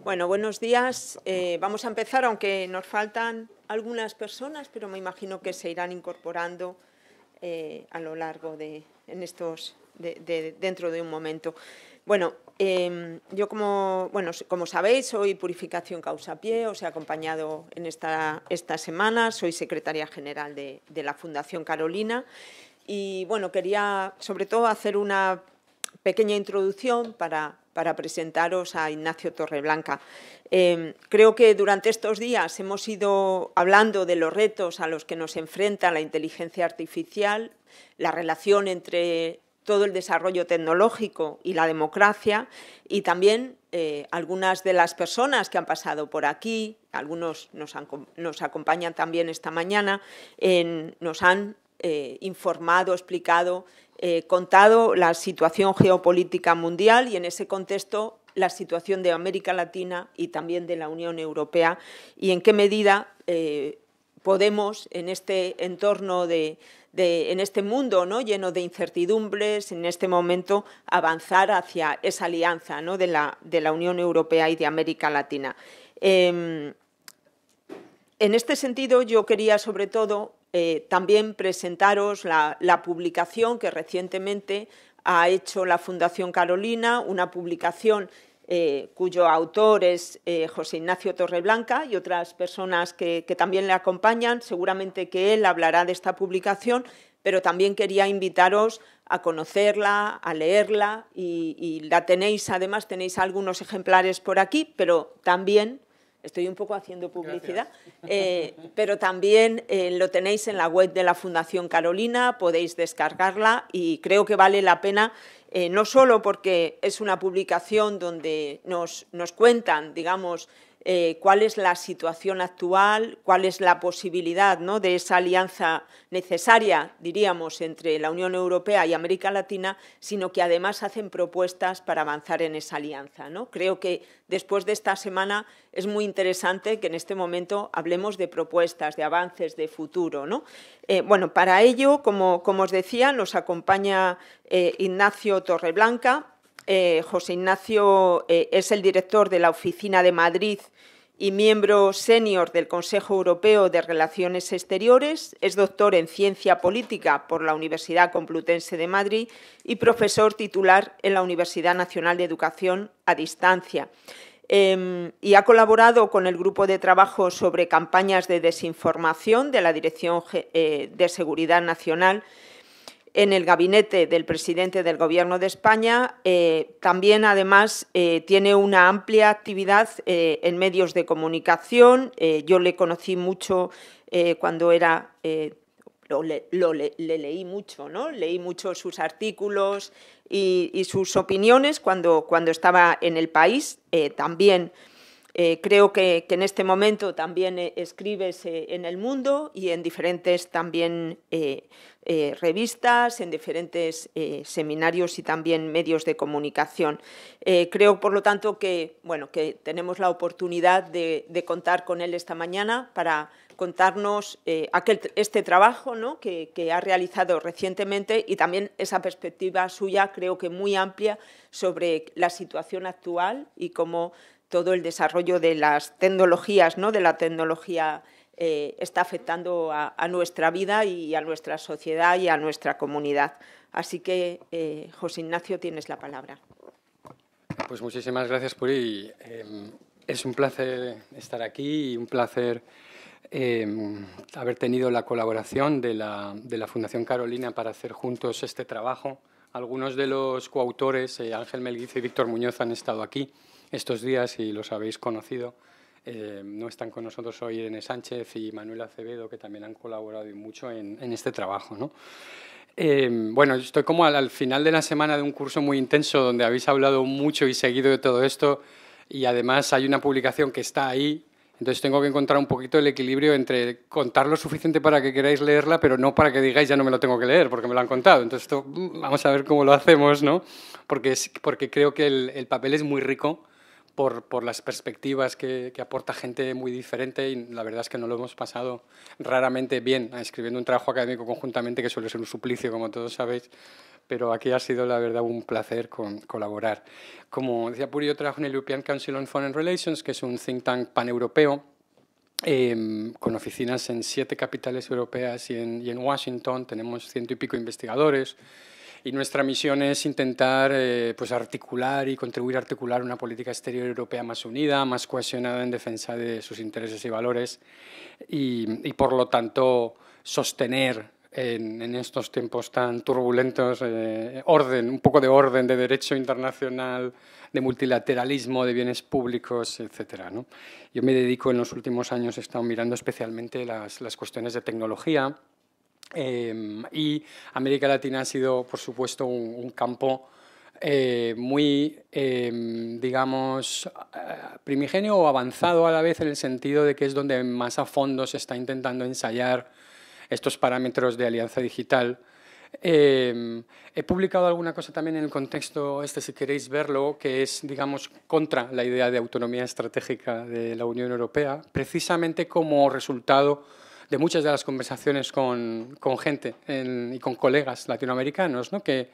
Bueno, buenos días. Vamos a empezar, aunque nos faltan algunas personas, pero me imagino que se irán incorporando a lo largo dentro de un momento. Bueno, yo como sabéis, soy Purificación Causapié, os he acompañado en esta semana, soy secretaria general de la Fundación Carolina y bueno, quería sobre todo hacer una pequeña introducción para presentaros a Ignacio Torreblanca. Creo que durante estos días hemos ido hablando de los retos a los que nos enfrenta la inteligencia artificial, la relación entre todo el desarrollo tecnológico y la democracia, y también algunas de las personas que han pasado por aquí, algunos nos acompañan también esta mañana, nos han informado, explicado, contado la situación geopolítica mundial y en ese contexto la situación de América Latina y también de la Unión Europea y en qué medida podemos en este entorno en este mundo, ¿no?, lleno de incertidumbres, en este momento avanzar hacia esa alianza, ¿no?, de la Unión Europea y de América Latina. En este sentido, yo quería sobre todo también presentaros la publicación que recientemente ha hecho la Fundación Carolina, una publicación cuyo autor es José Ignacio Torreblanca y otras personas que también le acompañan. Seguramente que él hablará de esta publicación, pero también quería invitaros a conocerla, a leerla y la tenéis, además tenéis algunos ejemplares por aquí, pero también, estoy un poco haciendo publicidad, pero también lo tenéis en la web de la Fundación Carolina, podéis descargarla y creo que vale la pena. No solo porque es una publicación donde nos cuentan, digamos, cuál es la situación actual, cuál es la posibilidad, ¿no?, de esa alianza necesaria, diríamos, entre la Unión Europea y América Latina, sino que además hacen propuestas para avanzar en esa alianza, ¿no? Creo que después de esta semana es muy interesante que en este momento hablemos de propuestas, de avances, de futuro, ¿no? Bueno, para ello, como os decía, nos acompaña Ignacio Torreblanca. José Ignacio es el director de la Oficina de Madrid y miembro senior del Consejo Europeo de Relaciones Exteriores, es doctor en Ciencia Política por la Universidad Complutense de Madrid y profesor titular en la Universidad Nacional de Educación a Distancia. Y ha colaborado con el Grupo de Trabajo sobre Campañas de Desinformación de la Dirección de Seguridad Nacional en el gabinete del presidente del Gobierno de España. También, además, tiene una amplia actividad en medios de comunicación. Yo le conocí mucho cuando era... le leí mucho, ¿no? Leí mucho sus artículos y sus opiniones cuando estaba en El País. También creo que en este momento también escribes en El Mundo y en diferentes también revistas, en diferentes seminarios y también medios de comunicación. Creo, por lo tanto, que tenemos la oportunidad de contar con él esta mañana para contarnos este trabajo, ¿no?, que ha realizado recientemente y también esa perspectiva suya, creo que muy amplia, sobre la situación actual y cómo todo el desarrollo de las tecnologías, ¿no?, de la tecnología está afectando a nuestra vida y a nuestra sociedad y a nuestra comunidad. Así que, José Ignacio, tienes la palabra. Pues muchísimas gracias, Puri. Es un placer estar aquí y un placer haber tenido la colaboración de la Fundación Carolina para hacer juntos este trabajo. Algunos de los coautores, Ángel Melguizo y Víctor Muñoz, han estado aquí estos días y los habéis conocido. No están con nosotros hoy Irene Sánchez y Manuel Acevedo, que también han colaborado mucho en este trabajo, ¿no? Bueno, estoy como al final de la semana de un curso muy intenso donde habéis hablado mucho y seguido de todo esto y además hay una publicación que está ahí. Entonces tengo que encontrar un poquito el equilibrio entre contar lo suficiente para que queráis leerla, pero no para que digáis ya no me lo tengo que leer porque me lo han contado. Entonces esto, vamos a ver cómo lo hacemos, ¿no? Porque creo que el papel es muy rico por las perspectivas que aporta gente muy diferente, y la verdad es que no lo hemos pasado raramente bien escribiendo un trabajo académico conjuntamente, que suele ser un suplicio, como todos sabéis, pero aquí ha sido, la verdad, un placer colaborar. Como decía Puri, yo trabajo en el European Council on Foreign Relations, que es un think tank paneuropeo, con oficinas en 7 capitales europeas y en Washington. Tenemos 100 y pico investigadores, y nuestra misión es intentar pues articular y contribuir a articular una política exterior europea más unida, más cohesionada en defensa de sus intereses y valores, y por lo tanto sostener en estos tiempos tan turbulentos un poco de orden, de derecho internacional, de multilateralismo, de bienes públicos, etcétera, ¿no? Yo me dedico en los últimos años, he estado mirando especialmente las cuestiones de tecnología, y América Latina ha sido, por supuesto, un campo muy, digamos, primigenio o avanzado a la vez, en el sentido de que es donde más a fondo se está intentando ensayar estos parámetros de alianza digital. He publicado alguna cosa también en el contexto si queréis verlo, que es, digamos, contra la idea de autonomía estratégica de la Unión Europea, precisamente como resultado de muchas de las conversaciones con gente y con colegas latinoamericanos, ¿no? que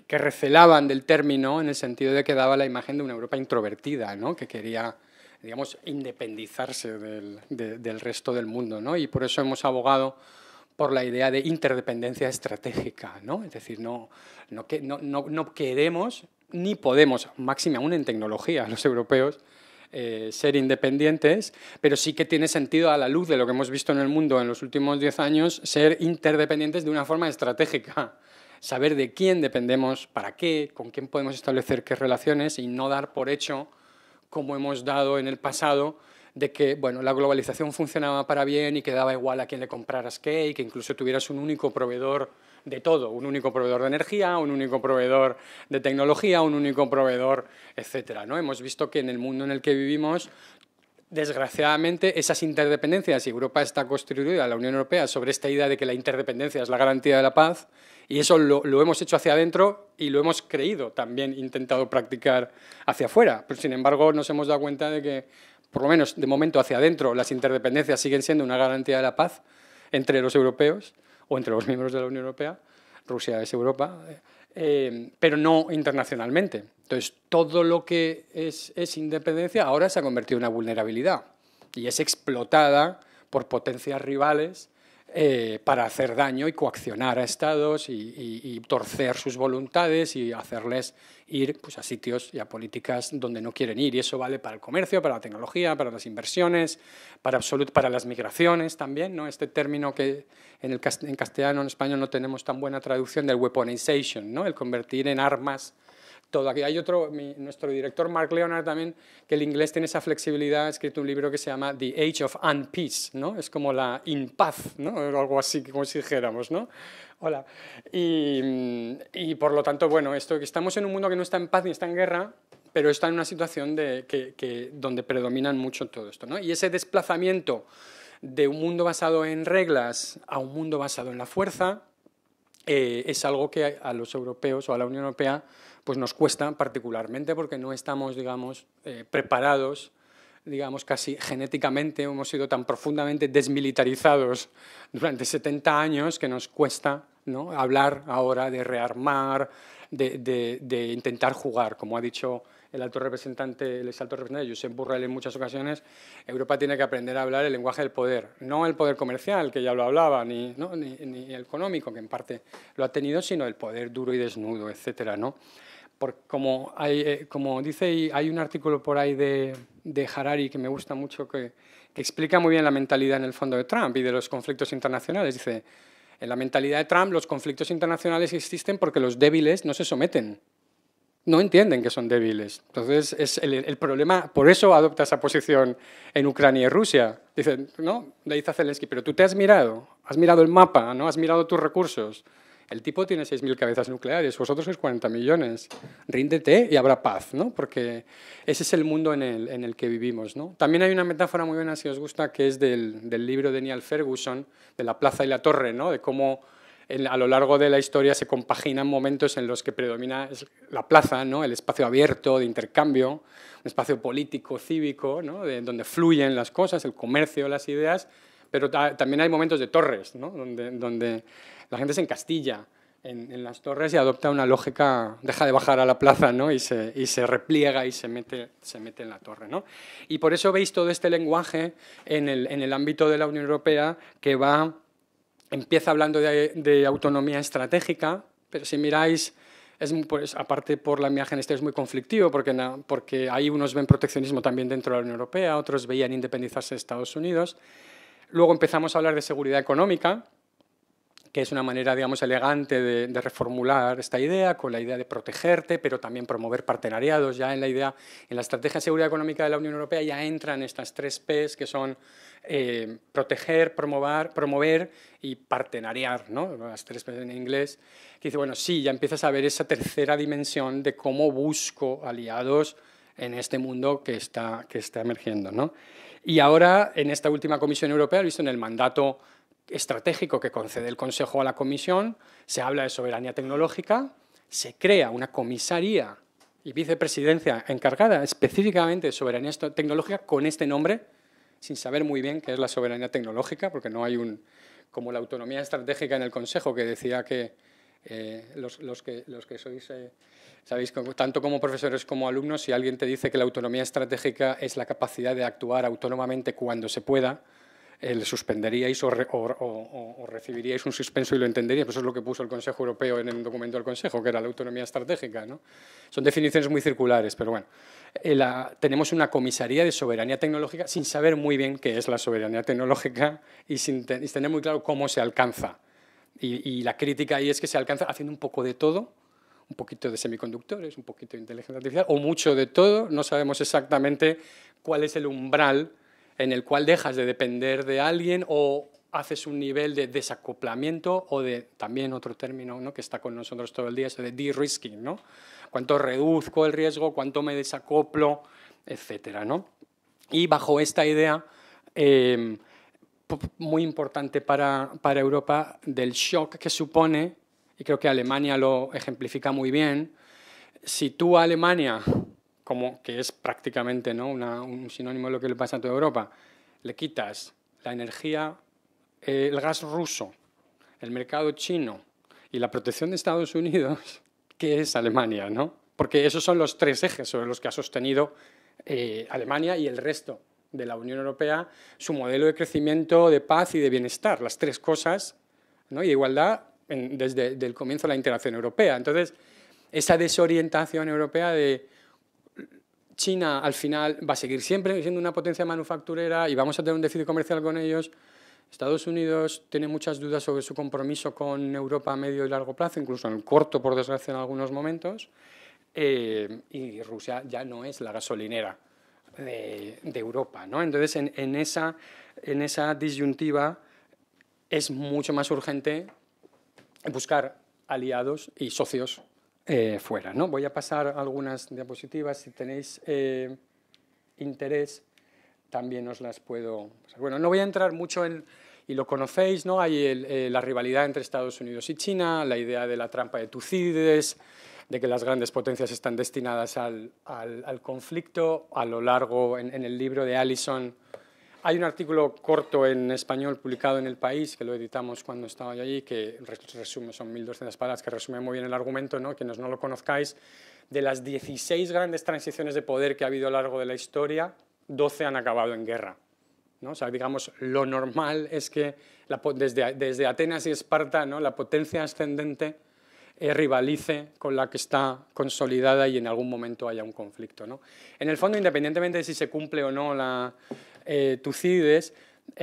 recelaban del término, en el sentido de que daba la imagen de una Europa introvertida, ¿no? Que quería, digamos, independizarse del resto del mundo, ¿no? Y por eso hemos abogado por la idea de interdependencia estratégica, ¿no? Es decir, no queremos ni podemos, máxime aún en tecnología, los europeos, ser independientes, pero sí que tiene sentido, a la luz de lo que hemos visto en el mundo en los últimos 10 años, ser interdependientes de una forma estratégica. Saber de quién dependemos, para qué, con quién podemos establecer qué relaciones, y no dar por hecho, como hemos dado en el pasado, de que bueno, la globalización funcionaba para bien y que daba igual a quién le compraras qué, y que incluso tuvieras un único proveedor de todo, un único proveedor de energía, un único proveedor de tecnología, un único proveedor, etcétera, ¿no? Hemos visto que en el mundo en el que vivimos, desgraciadamente, esas interdependencias, y Europa está construida, la Unión Europea, sobre esta idea de que la interdependencia es la garantía de la paz, y eso lo hemos hecho hacia adentro y lo hemos creído, también intentado practicar hacia afuera. Pero, sin embargo, nos hemos dado cuenta de que, por lo menos de momento, hacia adentro, las interdependencias siguen siendo una garantía de la paz entre los europeos o entre los miembros de la Unión Europea. Rusia es Europa, pero no internacionalmente. Entonces, todo lo que es independencia ahora se ha convertido en una vulnerabilidad y es explotada por potencias rivales para hacer daño y coaccionar a estados y torcer sus voluntades y hacerles ir pues, a sitios y a políticas donde no quieren ir. Y eso vale para el comercio, para la tecnología, para las inversiones, para las migraciones también, ¿no? Este término que en castellano, en español no tenemos tan buena traducción, del weaponization, ¿no? El convertir en armas todo. Aquí hay nuestro director Mark Leonard también, que el inglés tiene esa flexibilidad, ha escrito un libro que se llama The Age of Unpeace, ¿no? Es como la impaz, ¿no? Algo así, como si dijéramos, ¿no? Hola. Y por lo tanto, bueno, estamos en un mundo que no está en paz ni está en guerra, pero está en una situación donde predominan mucho todo esto, ¿no? Y ese desplazamiento de un mundo basado en reglas a un mundo basado en la fuerza es algo que a los europeos o a la Unión Europea pues nos cuesta particularmente, porque no estamos, digamos, preparados, digamos, casi genéticamente, hemos sido tan profundamente desmilitarizados durante 70 años que nos cuesta, ¿no?, hablar ahora de rearmar, de intentar jugar. Como ha dicho el exalto representante Josep Borrell en muchas ocasiones, Europa tiene que aprender a hablar el lenguaje del poder, no el poder comercial, que ya lo hablaba, ni el económico, que en parte lo ha tenido, sino el poder duro y desnudo, etcétera, ¿no? Como dice, hay un artículo por ahí de Harari que me gusta mucho, que explica muy bien la mentalidad en el fondo de Trump y de los conflictos internacionales. Dice, en la mentalidad de Trump los conflictos internacionales existen porque los débiles no se someten, no entienden que son débiles. Entonces, es el problema, por eso adopta esa posición en Ucrania y Rusia. Dice, ¿no? Le dice a Zelensky, pero tú te has mirado el mapa, ¿no? Has mirado tus recursos. El tipo tiene 6.000 cabezas nucleares, vosotros sois 40 millones. Ríndete y habrá paz, ¿no? Porque ese es el mundo en el que vivimos, ¿no? También hay una metáfora muy buena, si os gusta, que es del libro de Niall Ferguson, de la plaza y la torre, ¿no? De cómo a lo largo de la historia se compaginan momentos en los que predomina la plaza, ¿no? El espacio abierto de intercambio, un espacio político, cívico, ¿no? Donde fluyen las cosas, el comercio, las ideas, pero también hay momentos de torres, ¿no? donde la gente se encastilla en las torres y adopta una lógica, deja de bajar a la plaza, ¿no? y se repliega y se mete en la torre, ¿no? Y por eso veis todo este lenguaje en el ámbito de la Unión Europea que empieza hablando de autonomía estratégica, pero si miráis, pues, aparte por la imagen es muy conflictivo, porque ahí unos ven proteccionismo también dentro de la Unión Europea, otros veían independizarse de Estados Unidos. Luego empezamos a hablar de seguridad económica, que es una manera, digamos, elegante de reformular esta idea, con la idea de protegerte, pero también promover partenariados. Ya en la estrategia de seguridad económica de la Unión Europea ya entran estas 3 Ps, que son proteger, promover y partenariar, ¿no? Las 3 Ps en inglés, que dice, bueno, sí, ya empiezas a ver esa tercera dimensión de cómo busco aliados en este mundo que está emergiendo, ¿no? Y ahora, en esta última Comisión Europea, visto en el mandato estratégico que concede el Consejo a la Comisión, se habla de soberanía tecnológica, se crea una comisaría y vicepresidencia encargada específicamente de soberanía tecnológica con este nombre, sin saber muy bien qué es la soberanía tecnológica, porque no hay como la autonomía estratégica en el Consejo, que decía que los que sois, sabéis, tanto como profesores como alumnos, si alguien te dice que la autonomía estratégica es la capacidad de actuar autónomamente cuando se pueda, le suspenderíais o recibiríais un suspenso y lo entenderíais. Eso es lo que puso el Consejo Europeo en el documento del Consejo, que era la autonomía estratégica, ¿no? Son definiciones muy circulares, pero bueno. Tenemos una comisaría de soberanía tecnológica sin saber muy bien qué es la soberanía tecnológica y sin tener muy claro cómo se alcanza. Y la crítica ahí es que se alcanza haciendo un poco de todo, un poquito de semiconductores, un poquito de inteligencia artificial, o mucho de todo. No sabemos exactamente cuál es el umbral en el cual dejas de depender de alguien o haces un nivel de desacoplamiento o de, también otro término, ¿no?, que está con nosotros todo el día, es de de-risking, ¿no? Cuánto reduzco el riesgo, cuánto me desacoplo, etcétera, ¿no? Y bajo esta idea, muy importante para Europa, del shock que supone, y creo que Alemania lo ejemplifica muy bien, si tú a Alemania, que es prácticamente, ¿no?, un sinónimo de lo que le pasa a toda Europa, le quitas la energía, el gas ruso, el mercado chino y la protección de Estados Unidos, ¿qué es Alemania, no? Porque esos son los 3 ejes sobre los que ha sostenido Alemania y el resto de la Unión Europea su modelo de crecimiento, de paz y de bienestar, las 3 cosas, ¿no?, y de igualdad desde el comienzo de la integración europea. Entonces, esa desorientación europea de China al final va a seguir siempre siendo una potencia manufacturera y vamos a tener un déficit comercial con ellos. Estados Unidos tiene muchas dudas sobre su compromiso con Europa a medio y largo plazo, incluso en el corto, por desgracia, en algunos momentos. Y Rusia ya no es la gasolinera de Europa, ¿no? Entonces, en esa disyuntiva es mucho más urgente buscar aliados y socios fuera, ¿no? Voy a pasar algunas diapositivas. Si tenéis interés, también os las puedo pasar. Bueno, no voy a entrar mucho y lo conocéis, ¿no? Hay la rivalidad entre Estados Unidos y China, la idea de la trampa de Tucídides, de que las grandes potencias están destinadas al conflicto. A lo largo, en el libro de Allison, hay un artículo corto en español publicado en El País, que lo editamos cuando estaba yo allí, que resume, son 1.200 palabras, que resume muy bien el argumento, ¿no? Quienes no lo conozcáis, de las 16 grandes transiciones de poder que ha habido a lo largo de la historia, 12 han acabado en guerra, ¿no? O sea, digamos, lo normal es que desde Atenas y Esparta, ¿no?, la potencia ascendente rivalice con la que está consolidada y en algún momento haya un conflicto, ¿no? En el fondo, independientemente de si se cumple o no Tucídides,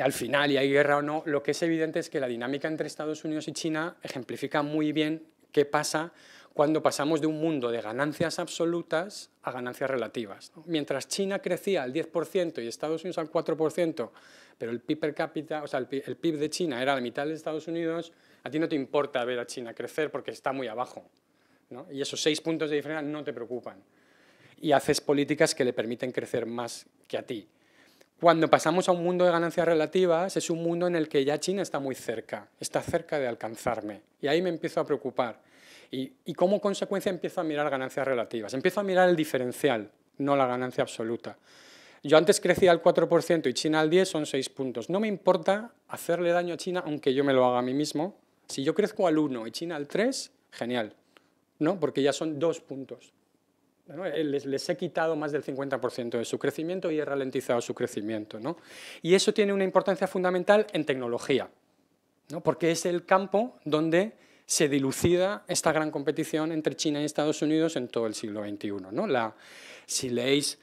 al final, y hay guerra o no, lo que es evidente es que la dinámica entre Estados Unidos y China ejemplifica muy bien qué pasa cuando pasamos de un mundo de ganancias absolutas a ganancias relativas, ¿no? Mientras China crecía al 10% y Estados Unidos al 4%, pero el PIB per cápita, o sea, el PIB de China era la mitad de Estados Unidos, a ti no te importa ver a China crecer porque está muy abajo, ¿no? Y esos 6 puntos de diferencia no te preocupan. Y haces políticas que le permiten crecer más que a ti. Cuando pasamos a un mundo de ganancias relativas, es un mundo en el que ya China está muy cerca, está cerca de alcanzarme. Y ahí me empiezo a preocupar. Y como consecuencia empiezo a mirar ganancias relativas. Empiezo a mirar el diferencial, no la ganancia absoluta. Yo antes crecía al 4% y China al 10%, son 6 puntos. No me importa hacerle daño a China, aunque yo me lo haga a mí mismo. Si yo crezco al 1 y China al 3, genial, ¿no? Porque ya son 2 puntos. ¿No? Les he quitado más del 50% de su crecimiento y he ralentizado su crecimiento, ¿no? Y eso tiene una importancia fundamental en tecnología, ¿no? Porque es el campo donde se dilucida esta gran competición entre China y Estados Unidos en todo el siglo XXI, ¿no? Si leéis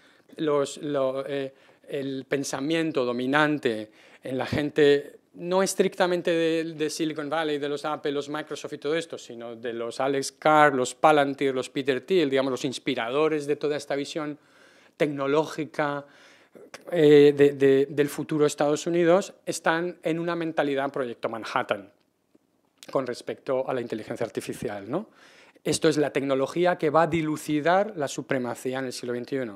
el pensamiento dominante en la gente, no estrictamente de Silicon Valley, de los Apple, los Microsoft y todo esto, sino de los Alex Carr, los Palantir, los Peter Thiel, digamos, los inspiradores de toda esta visión tecnológica del futuro de Estados Unidos, están en una mentalidad proyecto Manhattan con respecto a la inteligencia artificial, ¿no? Esto es la tecnología que va a dilucidar la supremacía en el siglo XXI.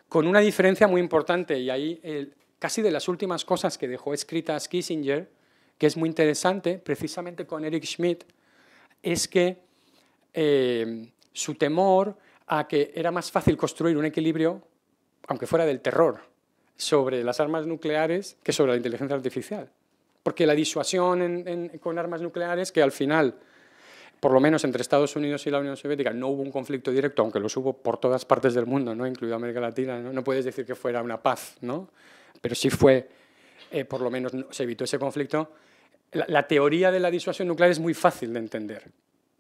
Con una diferencia muy importante, y ahí casi de las últimas cosas que dejó escritas Kissinger, que es muy interesante, precisamente con Eric Schmidt, es que su temor a que era más fácil construir un equilibrio, aunque fuera del terror, sobre las armas nucleares que sobre la inteligencia artificial. Porque la disuasión con armas nucleares, que al final, por lo menos entre Estados Unidos y la Unión Soviética, no hubo un conflicto directo, aunque los hubo por todas partes del mundo, ¿no? Incluido América Latina, ¿no? No puedes decir que fuera una paz, ¿no? Pero sí fue, por lo menos se evitó ese conflicto. La teoría de la disuasión nuclear es muy fácil de entender,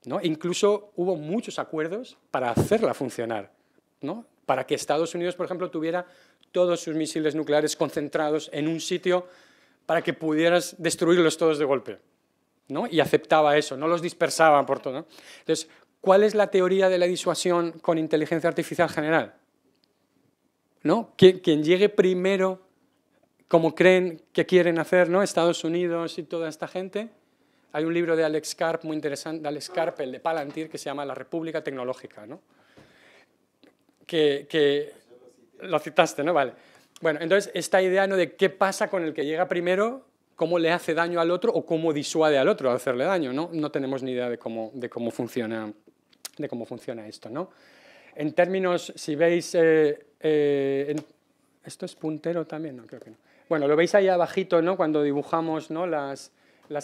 ¿no? Incluso hubo muchos acuerdos para hacerla funcionar, ¿no? Para que Estados Unidos, por ejemplo, tuviera todos sus misiles nucleares concentrados en un sitio para que pudieras destruirlos todos de golpe, ¿no? Y aceptaba eso, no los dispersaba por todo, ¿no? Entonces, ¿cuál es la teoría de la disuasión con inteligencia artificial general? ¿No? Quien llegue primero, como creen que quieren hacer, ¿no? Estados Unidos y toda esta gente. Hay un libro de Alex Karp muy interesante, de Alex Karp, el de Palantir, que se llama La República Tecnológica, ¿no? Que lo citaste, ¿no? Vale. Bueno, entonces esta idea, ¿no?, de qué pasa con el que llega primero, cómo le hace daño al otro o cómo disuade al otro a hacerle daño, ¿no? No tenemos ni idea de cómo funciona esto, ¿no? En términos, si veis, ¿esto es puntero también? No, creo que no. Bueno, lo veis ahí abajito, ¿no?, cuando dibujamos, ¿no?, las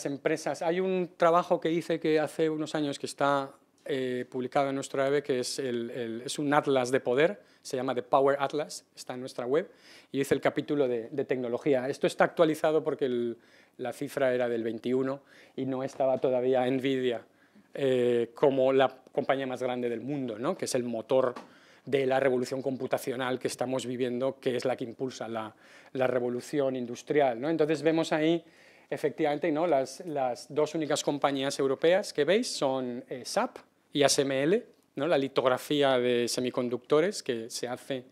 empresas. Hay un trabajo que hice que hace unos años que está publicado en nuestra web, que es un atlas de poder, se llama The Power Atlas, está en nuestra web, y hice el capítulo de tecnología. Esto está actualizado porque la cifra era del 21 y no estaba todavía Nvidia como la compañía más grande del mundo, ¿no?, que es el motor de la revolución computacional que estamos viviendo, que es la que impulsa la revolución industrial, ¿no? Entonces vemos ahí, efectivamente, ¿no?, las dos únicas compañías europeas que veis son SAP y ASML, ¿no?, la litografía de semiconductores que se hace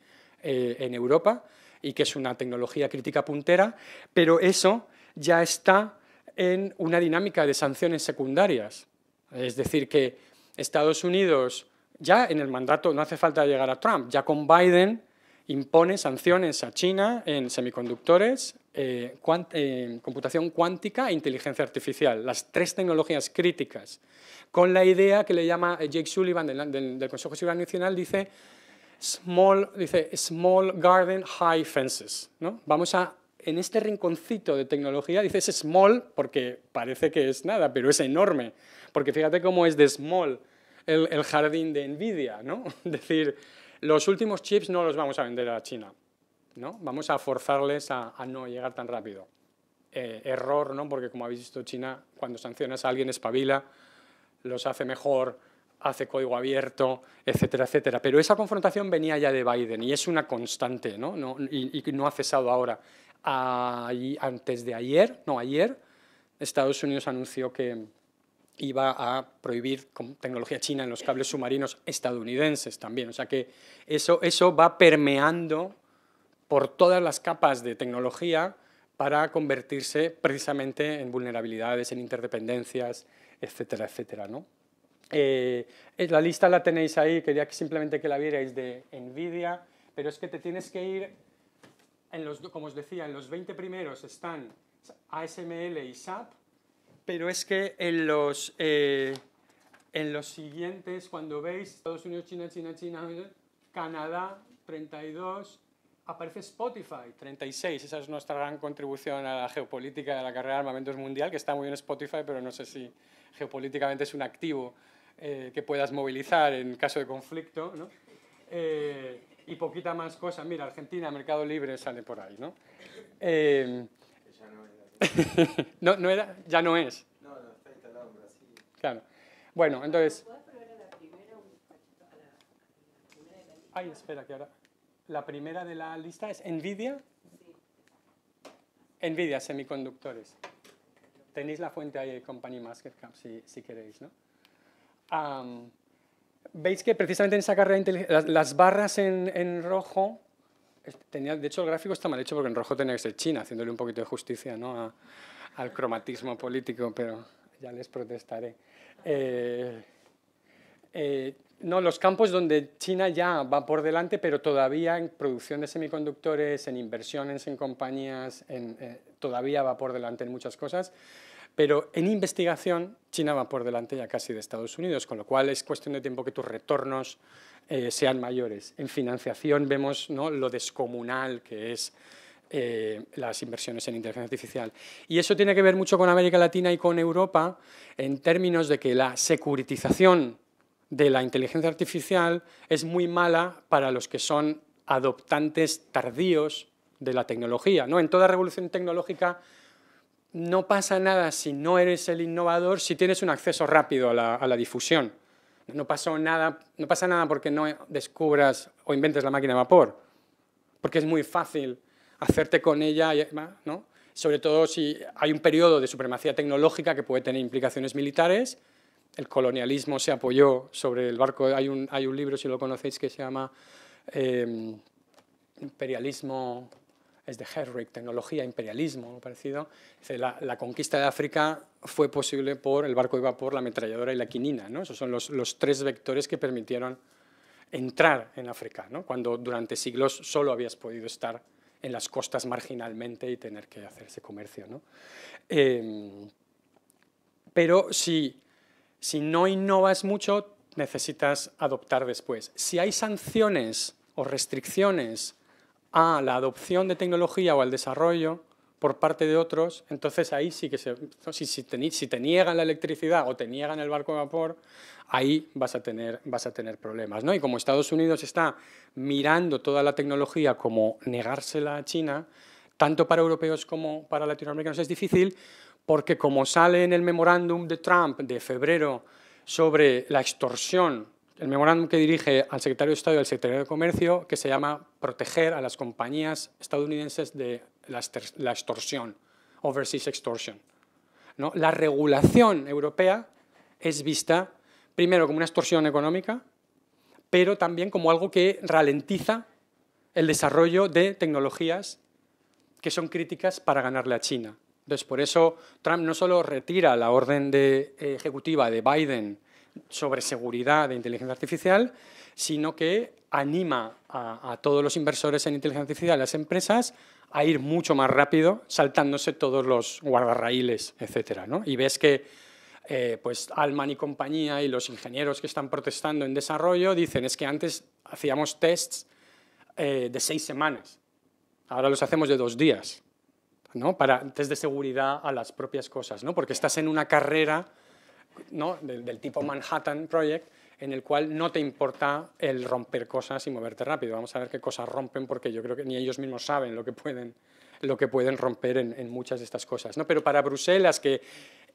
en Europa y que es una tecnología crítica puntera, pero eso ya está en una dinámica de sanciones secundarias. Es decir, que Estados Unidos, ya en el mandato, no hace falta llegar a Trump, ya con Biden impone sanciones a China en semiconductores, computación cuántica e inteligencia artificial, las tres tecnologías críticas, con la idea que le llama Jake Sullivan del Consejo de Seguridad Nacional, dice small garden, high fences, ¿no? Vamos a, en este rinconcito de tecnología, dice es small porque parece que es nada, pero es enorme, porque fíjate cómo es de small el jardín de Nvidia, ¿no? Es decir, los últimos chips no los vamos a vender a China, ¿no? Vamos a forzarles a no llegar tan rápido. Error, ¿no? Porque como habéis visto, China, cuando sancionas a alguien, espabila, los hace mejor, hace código abierto, etcétera, etcétera. Pero esa confrontación venía ya de Biden y es una constante, ¿no? Y no ha cesado ahora. Antes de ayer, Estados Unidos anunció que iba a prohibir tecnología china en los cables submarinos estadounidenses también. O sea que eso va permeando por todas las capas de tecnología para convertirse precisamente en vulnerabilidades, en interdependencias, etcétera, etcétera, ¿no? La lista la tenéis ahí, quería simplemente que la vierais de Nvidia, pero es que te tienes que ir como os decía, en los 20 primeros están ASML y SAP, pero es que en los siguientes, cuando veis Estados Unidos, China, Canadá, 32, aparece Spotify, 36. Esa es nuestra gran contribución a la geopolítica de la carrera de armamentos mundial, que está muy bien Spotify, pero no sé si geopolíticamente es un activo que puedas movilizar en caso de conflicto, ¿no? Y poquita más cosa. Mira, Argentina, Mercado Libre sale por ahí, ¿no? No, no era, ya no es. No, está instalado en Brasil. Claro. Bueno, entonces... Ay, espera, que ahora... La primera de la lista es NVIDIA. Sí. NVIDIA, semiconductores. Tenéis la fuente ahí, Company Market Cap, si queréis, ¿no? Veis que precisamente en esa carrera las barras en rojo, de hecho el gráfico está mal hecho porque en rojo tenía que ser China, haciéndole un poquito de justicia, ¿no? Al cromatismo político, pero ya les protestaré. No, los campos donde China ya va por delante, pero todavía en producción de semiconductores, en inversiones en compañías, todavía va por delante en muchas cosas. Pero en investigación, China va por delante ya casi de Estados Unidos, con lo cual es cuestión de tiempo que tus retornos sean mayores. En financiación vemos, ¿no?, lo descomunal que es las inversiones en inteligencia artificial. Y eso tiene que ver mucho con América Latina y con Europa en términos de que la securitización de la inteligencia artificial es muy mala para los que son adoptantes tardíos de la tecnología, ¿no? En toda revolución tecnológica no pasa nada si no eres el innovador, si tienes un acceso rápido a la difusión. No pasa nada porque no descubras o inventes la máquina de vapor, porque es muy fácil hacerte con ella, ¿no? Sobre todo si hay un periodo de supremacía tecnológica que puede tener implicaciones militares. El colonialismo se apoyó sobre el barco. Hay un libro, si lo conocéis, que se llama Imperialismo, es de Herrick, Tecnología, Imperialismo, parecido. La conquista de África fue posible por el barco de vapor, la ametralladora y la quinina, ¿no? Esos son los tres vectores que permitieron entrar en África, ¿no?, cuando durante siglos solo habías podido estar en las costas marginalmente y tener que hacer ese comercio, ¿no? Pero si no innovas mucho, necesitas adoptar después. Si hay sanciones o restricciones a la adopción de tecnología o al desarrollo por parte de otros, entonces ahí sí que si te niegan la electricidad o te niegan el barco de vapor, ahí vas a tener problemas, ¿no? Y como Estados Unidos está mirando toda la tecnología como negársela a China, tanto para europeos como para latinoamericanos es difícil, porque como sale en el memorándum de Trump de febrero sobre la extorsión, el memorándum que dirige al secretario de Estado y al secretario de Comercio, que se llama proteger a las compañías estadounidenses de la extorsión, overseas extortion, ¿no? La regulación europea es vista primero como una extorsión económica, pero también como algo que ralentiza el desarrollo de tecnologías que son críticas para ganarle a China. Entonces, por eso Trump no solo retira la orden ejecutiva de Biden sobre seguridad de inteligencia artificial, sino que anima a todos los inversores en inteligencia artificial, las empresas, a ir mucho más rápido, saltándose todos los guardarraíles, etcétera, ¿no? Y ves que pues Altman y compañía y los ingenieros que están protestando en desarrollo dicen es que antes hacíamos tests de 6 semanas, ahora los hacemos de 2 días, ¿no? Para test de seguridad a las propias cosas, ¿no? Porque estás en una carrera, ¿no?, del tipo Manhattan Project, en el cual no te importa el romper cosas y moverte rápido. Vamos a ver qué cosas rompen, porque yo creo que ni ellos mismos saben lo que pueden romper en muchas de estas cosas, ¿no? Pero para Bruselas, que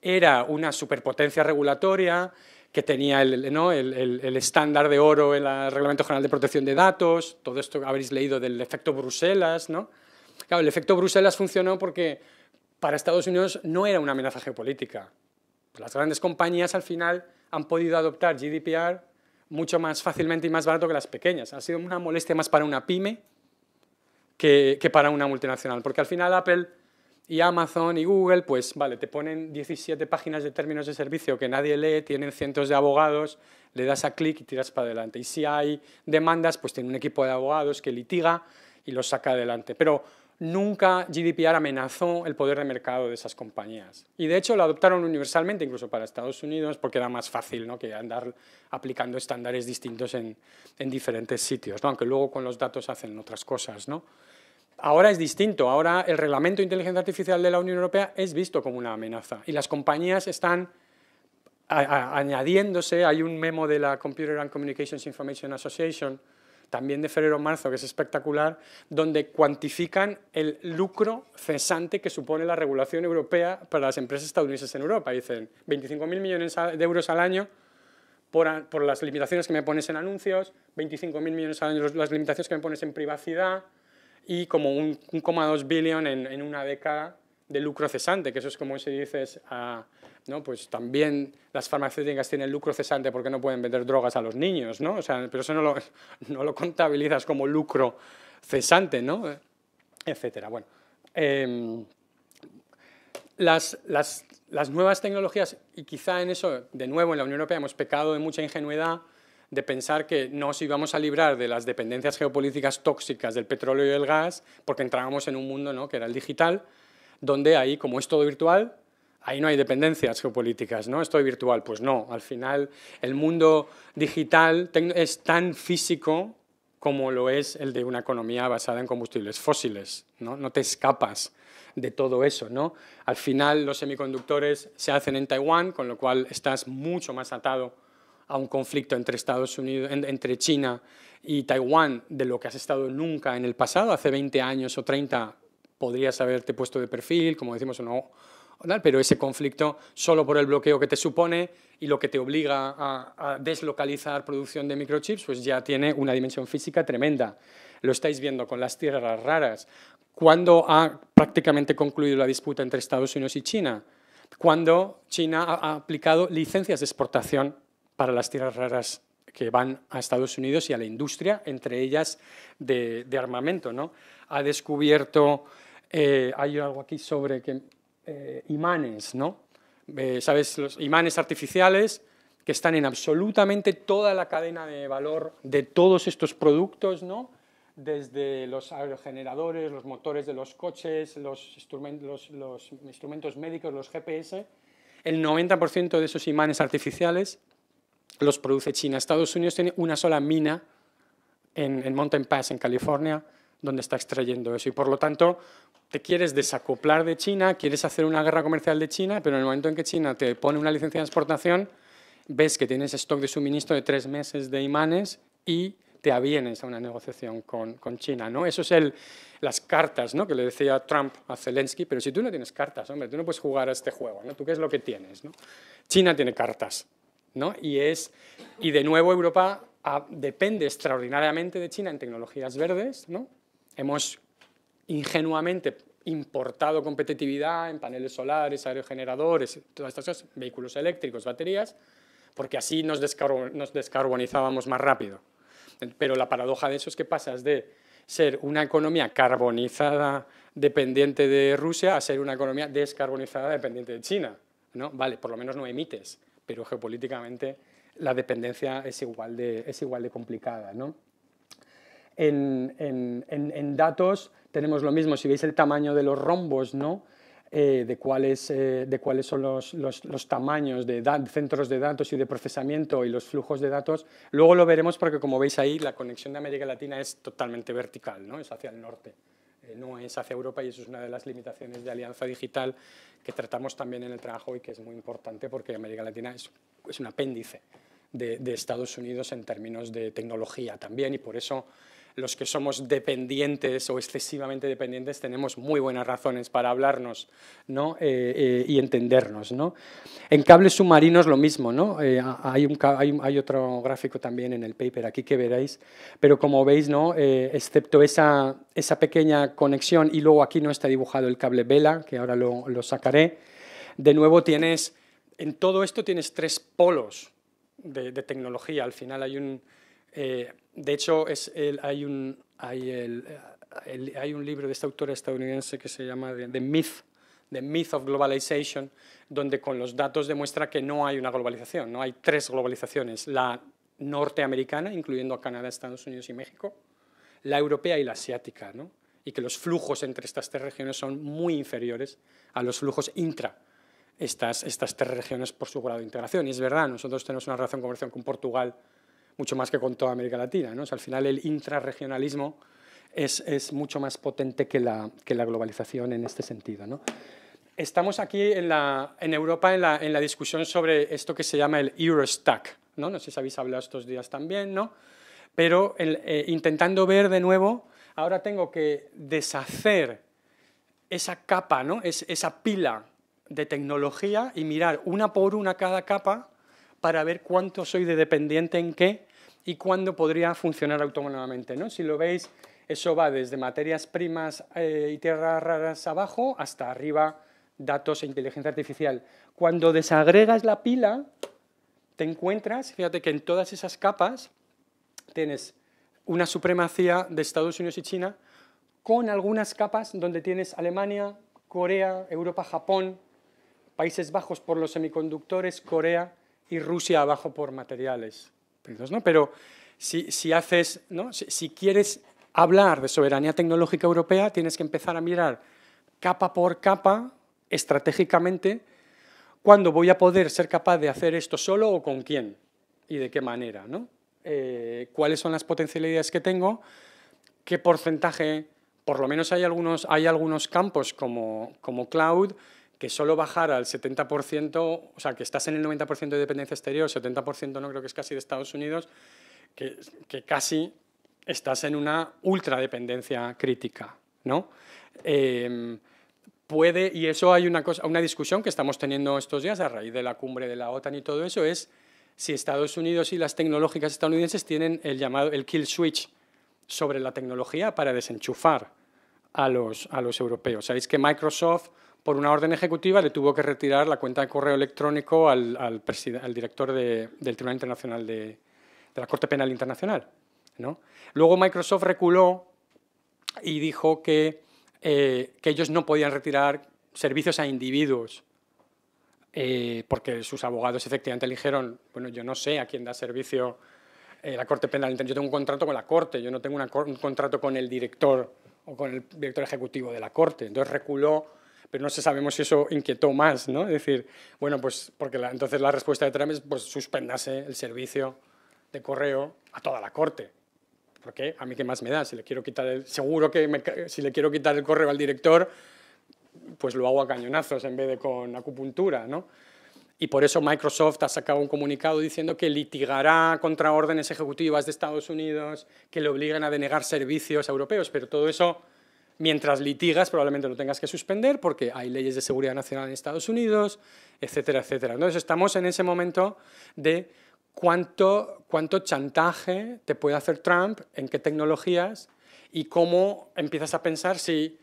era una superpotencia regulatoria, que tenía el estándar de oro en el Reglamento General de Protección de Datos, todo esto habréis leído del efecto Bruselas, ¿no? Claro, el efecto Bruselas funcionó porque para Estados Unidos no era una amenaza geopolítica. Las grandes compañías al final han podido adoptar GDPR mucho más fácilmente y más barato que las pequeñas. Ha sido una molestia más para una pyme que para una multinacional, porque al final Apple y Amazon y Google, pues vale, te ponen 17 páginas de términos de servicio que nadie lee, tienen cientos de abogados, le das a clic y tiras para adelante. Y si hay demandas, pues tiene un equipo de abogados que litiga y los saca adelante. Pero nunca GDPR amenazó el poder de mercado de esas compañías. Y de hecho lo adoptaron universalmente, incluso para Estados Unidos, porque era más fácil, ¿no?, que andar aplicando estándares distintos en diferentes sitios, ¿no?, aunque luego con los datos hacen otras cosas, ¿no? Ahora es distinto, ahora el reglamento de inteligencia artificial de la Unión Europea es visto como una amenaza y las compañías están añadiéndose. Hay un memo de la Computer and Communications Information Association, también de febrero-marzo, que es espectacular, donde cuantifican el lucro cesante que supone la regulación europea para las empresas estadounidenses en Europa. Dicen 25.000 millones de euros al año por las limitaciones que me pones en anuncios, 25.000 millones al año las limitaciones que me pones en privacidad y como 1,2 billón en una década de lucro cesante, que eso es como se dice, ¿no? Pues también las farmacéuticas tienen lucro cesante porque no pueden vender drogas a los niños, ¿no? O sea, pero eso no lo contabilizas como lucro cesante, ¿no? Etcétera. Bueno, las nuevas tecnologías, y quizá en eso, de nuevo, en la Unión Europea hemos pecado de mucha ingenuidad, de pensar que nos íbamos a librar de las dependencias geopolíticas tóxicas del petróleo y del gas, porque entrábamos en un mundo, ¿no?, que era el digital, donde ahí, como es todo virtual, ahí no hay dependencias geopolíticas, ¿no? Es todo virtual. Pues no, al final el mundo digital es tan físico como lo es el de una economía basada en combustibles fósiles, ¿no? No te escapas de todo eso, ¿no? Al final los semiconductores se hacen en Taiwán, con lo cual estás mucho más atado a un conflicto entre Estados Unidos, entre China y Taiwán, de lo que has estado nunca en el pasado. Hace 20 años o 30 podrías haberte puesto de perfil, como decimos, o no, pero ese conflicto, solo por el bloqueo que te supone y lo que te obliga a deslocalizar producción de microchips, pues ya tiene una dimensión física tremenda. Lo estáis viendo con las tierras raras. ¿Cuándo ha prácticamente concluido la disputa entre Estados Unidos y China? Cuando China ha aplicado licencias de exportación para las tierras raras que van a Estados Unidos y a la industria, entre ellas de armamento, ¿no? Ha descubierto, hay algo aquí sobre que, imanes, ¿no? ¿Sabes? Los imanes artificiales que están en absolutamente toda la cadena de valor de todos estos productos, ¿no? Desde los aerogeneradores, los motores de los coches, los instrumentos médicos, los GPS. El 90% de esos imanes artificiales los produce China. Estados Unidos tiene una sola mina en Mountain Pass, en California, donde está extrayendo eso. Y por lo tanto, te quieres desacoplar de China, quieres hacer una guerra comercial de China, pero en el momento en que China te pone una licencia de exportación, ves que tienes stock de suministro de 3 meses de imanes y te avienes a una negociación con China, ¿no? Eso es las cartas, ¿no?, que le decía Trump a Zelensky, pero si tú no tienes cartas, hombre, tú no puedes jugar a este juego, ¿no? ¿Tú qué es lo que tienes, ¿no? China tiene cartas, ¿no? Y de nuevo Europa depende extraordinariamente de China en tecnologías verdes, ¿no? Hemos ingenuamente importado competitividad en paneles solares, aerogeneradores, todas estas cosas, vehículos eléctricos, baterías, porque así nos descarbonizábamos más rápido. Pero la paradoja de eso es que pasas de ser una economía carbonizada dependiente de Rusia a ser una economía descarbonizada dependiente de China, ¿no? Vale, por lo menos no emites, pero geopolíticamente la dependencia es igual de complicada, ¿no? En datos tenemos lo mismo. Si veis el tamaño de los rombos, ¿no?, de cuáles son los tamaños de centros de datos y de procesamiento y los flujos de datos, luego lo veremos porque, como veis ahí, la conexión de América Latina es totalmente vertical, ¿no? Es hacia el norte, no es hacia Europa, y eso es una de las limitaciones de Alianza Digital que tratamos también en el trabajo y que es muy importante porque América Latina es un apéndice de Estados Unidos en términos de tecnología también, y por eso los que somos dependientes o excesivamente dependientes tenemos muy buenas razones para hablarnos, ¿no? Y entendernos, ¿no? En cables submarinos lo mismo, ¿no? Hay otro gráfico también en el paper aquí que veréis, pero como veis, ¿no?, excepto esa pequeña conexión, y luego aquí no está dibujado el cable Vela, que ahora lo sacaré, de nuevo en todo esto tienes 3 polos de tecnología. Al final hay de hecho, hay un libro de esta autora estadounidense que se llama The Myth of Globalization, donde con los datos demuestra que no hay una globalización, no hay 3 globalizaciones: la norteamericana, incluyendo a Canadá, Estados Unidos y México, la europea y la asiática, ¿no? y que los flujos entre estas tres regiones son muy inferiores a los flujos intra estas tres regiones por su grado de integración. Y es verdad, nosotros tenemos una relación comercial con Portugal mucho más que con toda América Latina, ¿no? O sea, al final el intrarregionalismo es mucho más potente que la globalización en este sentido, ¿no? Estamos aquí en Europa en la discusión sobre esto que se llama el Eurostack, ¿no? No sé si habéis hablado estos días también, ¿no? Pero intentando ver de nuevo, ahora tengo que deshacer esa capa, ¿no? Esa pila de tecnología y mirar una por una cada capa para ver cuánto soy de dependiente en qué y cuándo podría funcionar autónomamente, ¿no? Si lo veis, eso va desde materias primas y tierras raras abajo hasta arriba datos e inteligencia artificial. Cuando desagregas la pila, te encuentras, fíjate que en todas esas capas tienes una supremacía de Estados Unidos y China con algunas capas donde tienes Alemania, Corea, Europa, Japón, Países Bajos por los semiconductores, Corea y Rusia abajo por materiales. ¿No? Pero si haces, ¿no? Si quieres hablar de soberanía tecnológica europea, tienes que empezar a mirar capa por capa, estratégicamente, cuándo voy a poder ser capaz de hacer esto solo o con quién y de qué manera, ¿no? Cuáles son las potencialidades que tengo, qué porcentaje, por lo menos hay algunos campos como cloud, que solo bajar al 70%, o sea, que estás en el 90% de dependencia exterior, 70% no, creo que es casi de Estados Unidos, que casi estás en una ultradependencia crítica, ¿no? Y eso hay una discusión que estamos teniendo estos días a raíz de la cumbre de la OTAN y todo eso, es si Estados Unidos y las tecnológicas estadounidenses tienen el kill switch sobre la tecnología para desenchufar a los europeos. Sabéis que Microsoft, por una orden ejecutiva, le tuvo que retirar la cuenta de correo electrónico al director del Tribunal Internacional de la Corte Penal Internacional, ¿no? Luego Microsoft reculó y dijo que ellos no podían retirar servicios a individuos porque sus abogados efectivamente le dijeron, bueno, yo no sé a quién da servicio la Corte Penal Internacional, yo tengo un contrato con la Corte, yo no tengo un contrato con el director o con el director ejecutivo de la Corte. Entonces reculó, pero no sabemos si eso inquietó más, ¿no? Es decir, bueno, pues porque entonces la respuesta de Trump es, pues suspéndase el servicio de correo a toda la Corte. Porque a mí qué más me da, si le quiero quitar si le quiero quitar el correo al director, pues lo hago a cañonazos en vez de con acupuntura, ¿no? Y por eso Microsoft ha sacado un comunicado diciendo que litigará contra órdenes ejecutivas de Estados Unidos que le obliguen a denegar servicios europeos, pero todo eso, mientras litigas, probablemente lo tengas que suspender porque hay leyes de seguridad nacional en Estados Unidos, etcétera, etcétera. Entonces estamos en ese momento de cuánto chantaje te puede hacer Trump, en qué tecnologías y cómo empiezas a pensar si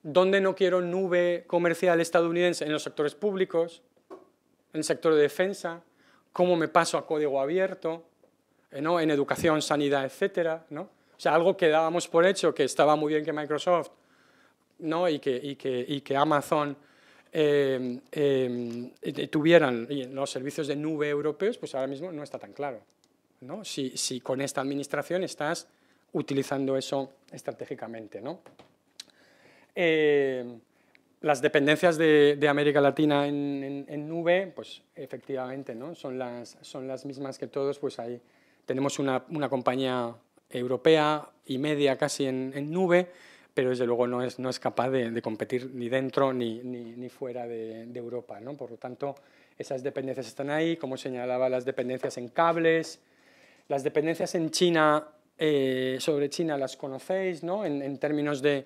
dónde no quiero nube comercial estadounidense en los sectores públicos, en el sector de defensa, cómo me paso a código abierto, ¿no? En educación, sanidad, etcétera, ¿no? O sea, algo que dábamos por hecho, que estaba muy bien que Microsoft, ¿no? y que Amazon tuvieran los servicios de nube europeos, pues ahora mismo no está tan claro, ¿no? Si con esta administración estás utilizando eso estratégicamente, ¿no? Las dependencias de América Latina en nube, pues efectivamente, ¿no? son las mismas que todos, pues ahí tenemos una compañía europea y media casi en nube, pero desde luego no es capaz de competir ni dentro ni fuera de Europa, ¿no? Por lo tanto, esas dependencias están ahí, como señalaba, las dependencias en cables, las dependencias en China, sobre China las conocéis, ¿no? En términos de...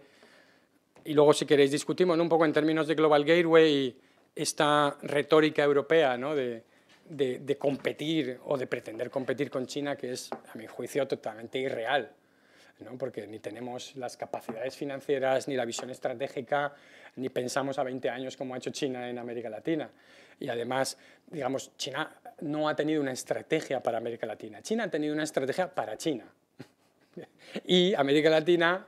Y luego, si queréis, discutimos, ¿no? Un poco en términos de Global Gateway y esta retórica europea, ¿no? de competir o de pretender competir con China, que es, a mi juicio, totalmente irreal, ¿no? Porque ni tenemos las capacidades financieras, ni la visión estratégica, ni pensamos a 20 años como ha hecho China en América Latina. Y además, digamos, China no ha tenido una estrategia para América Latina. China ha tenido una estrategia para China. Y América Latina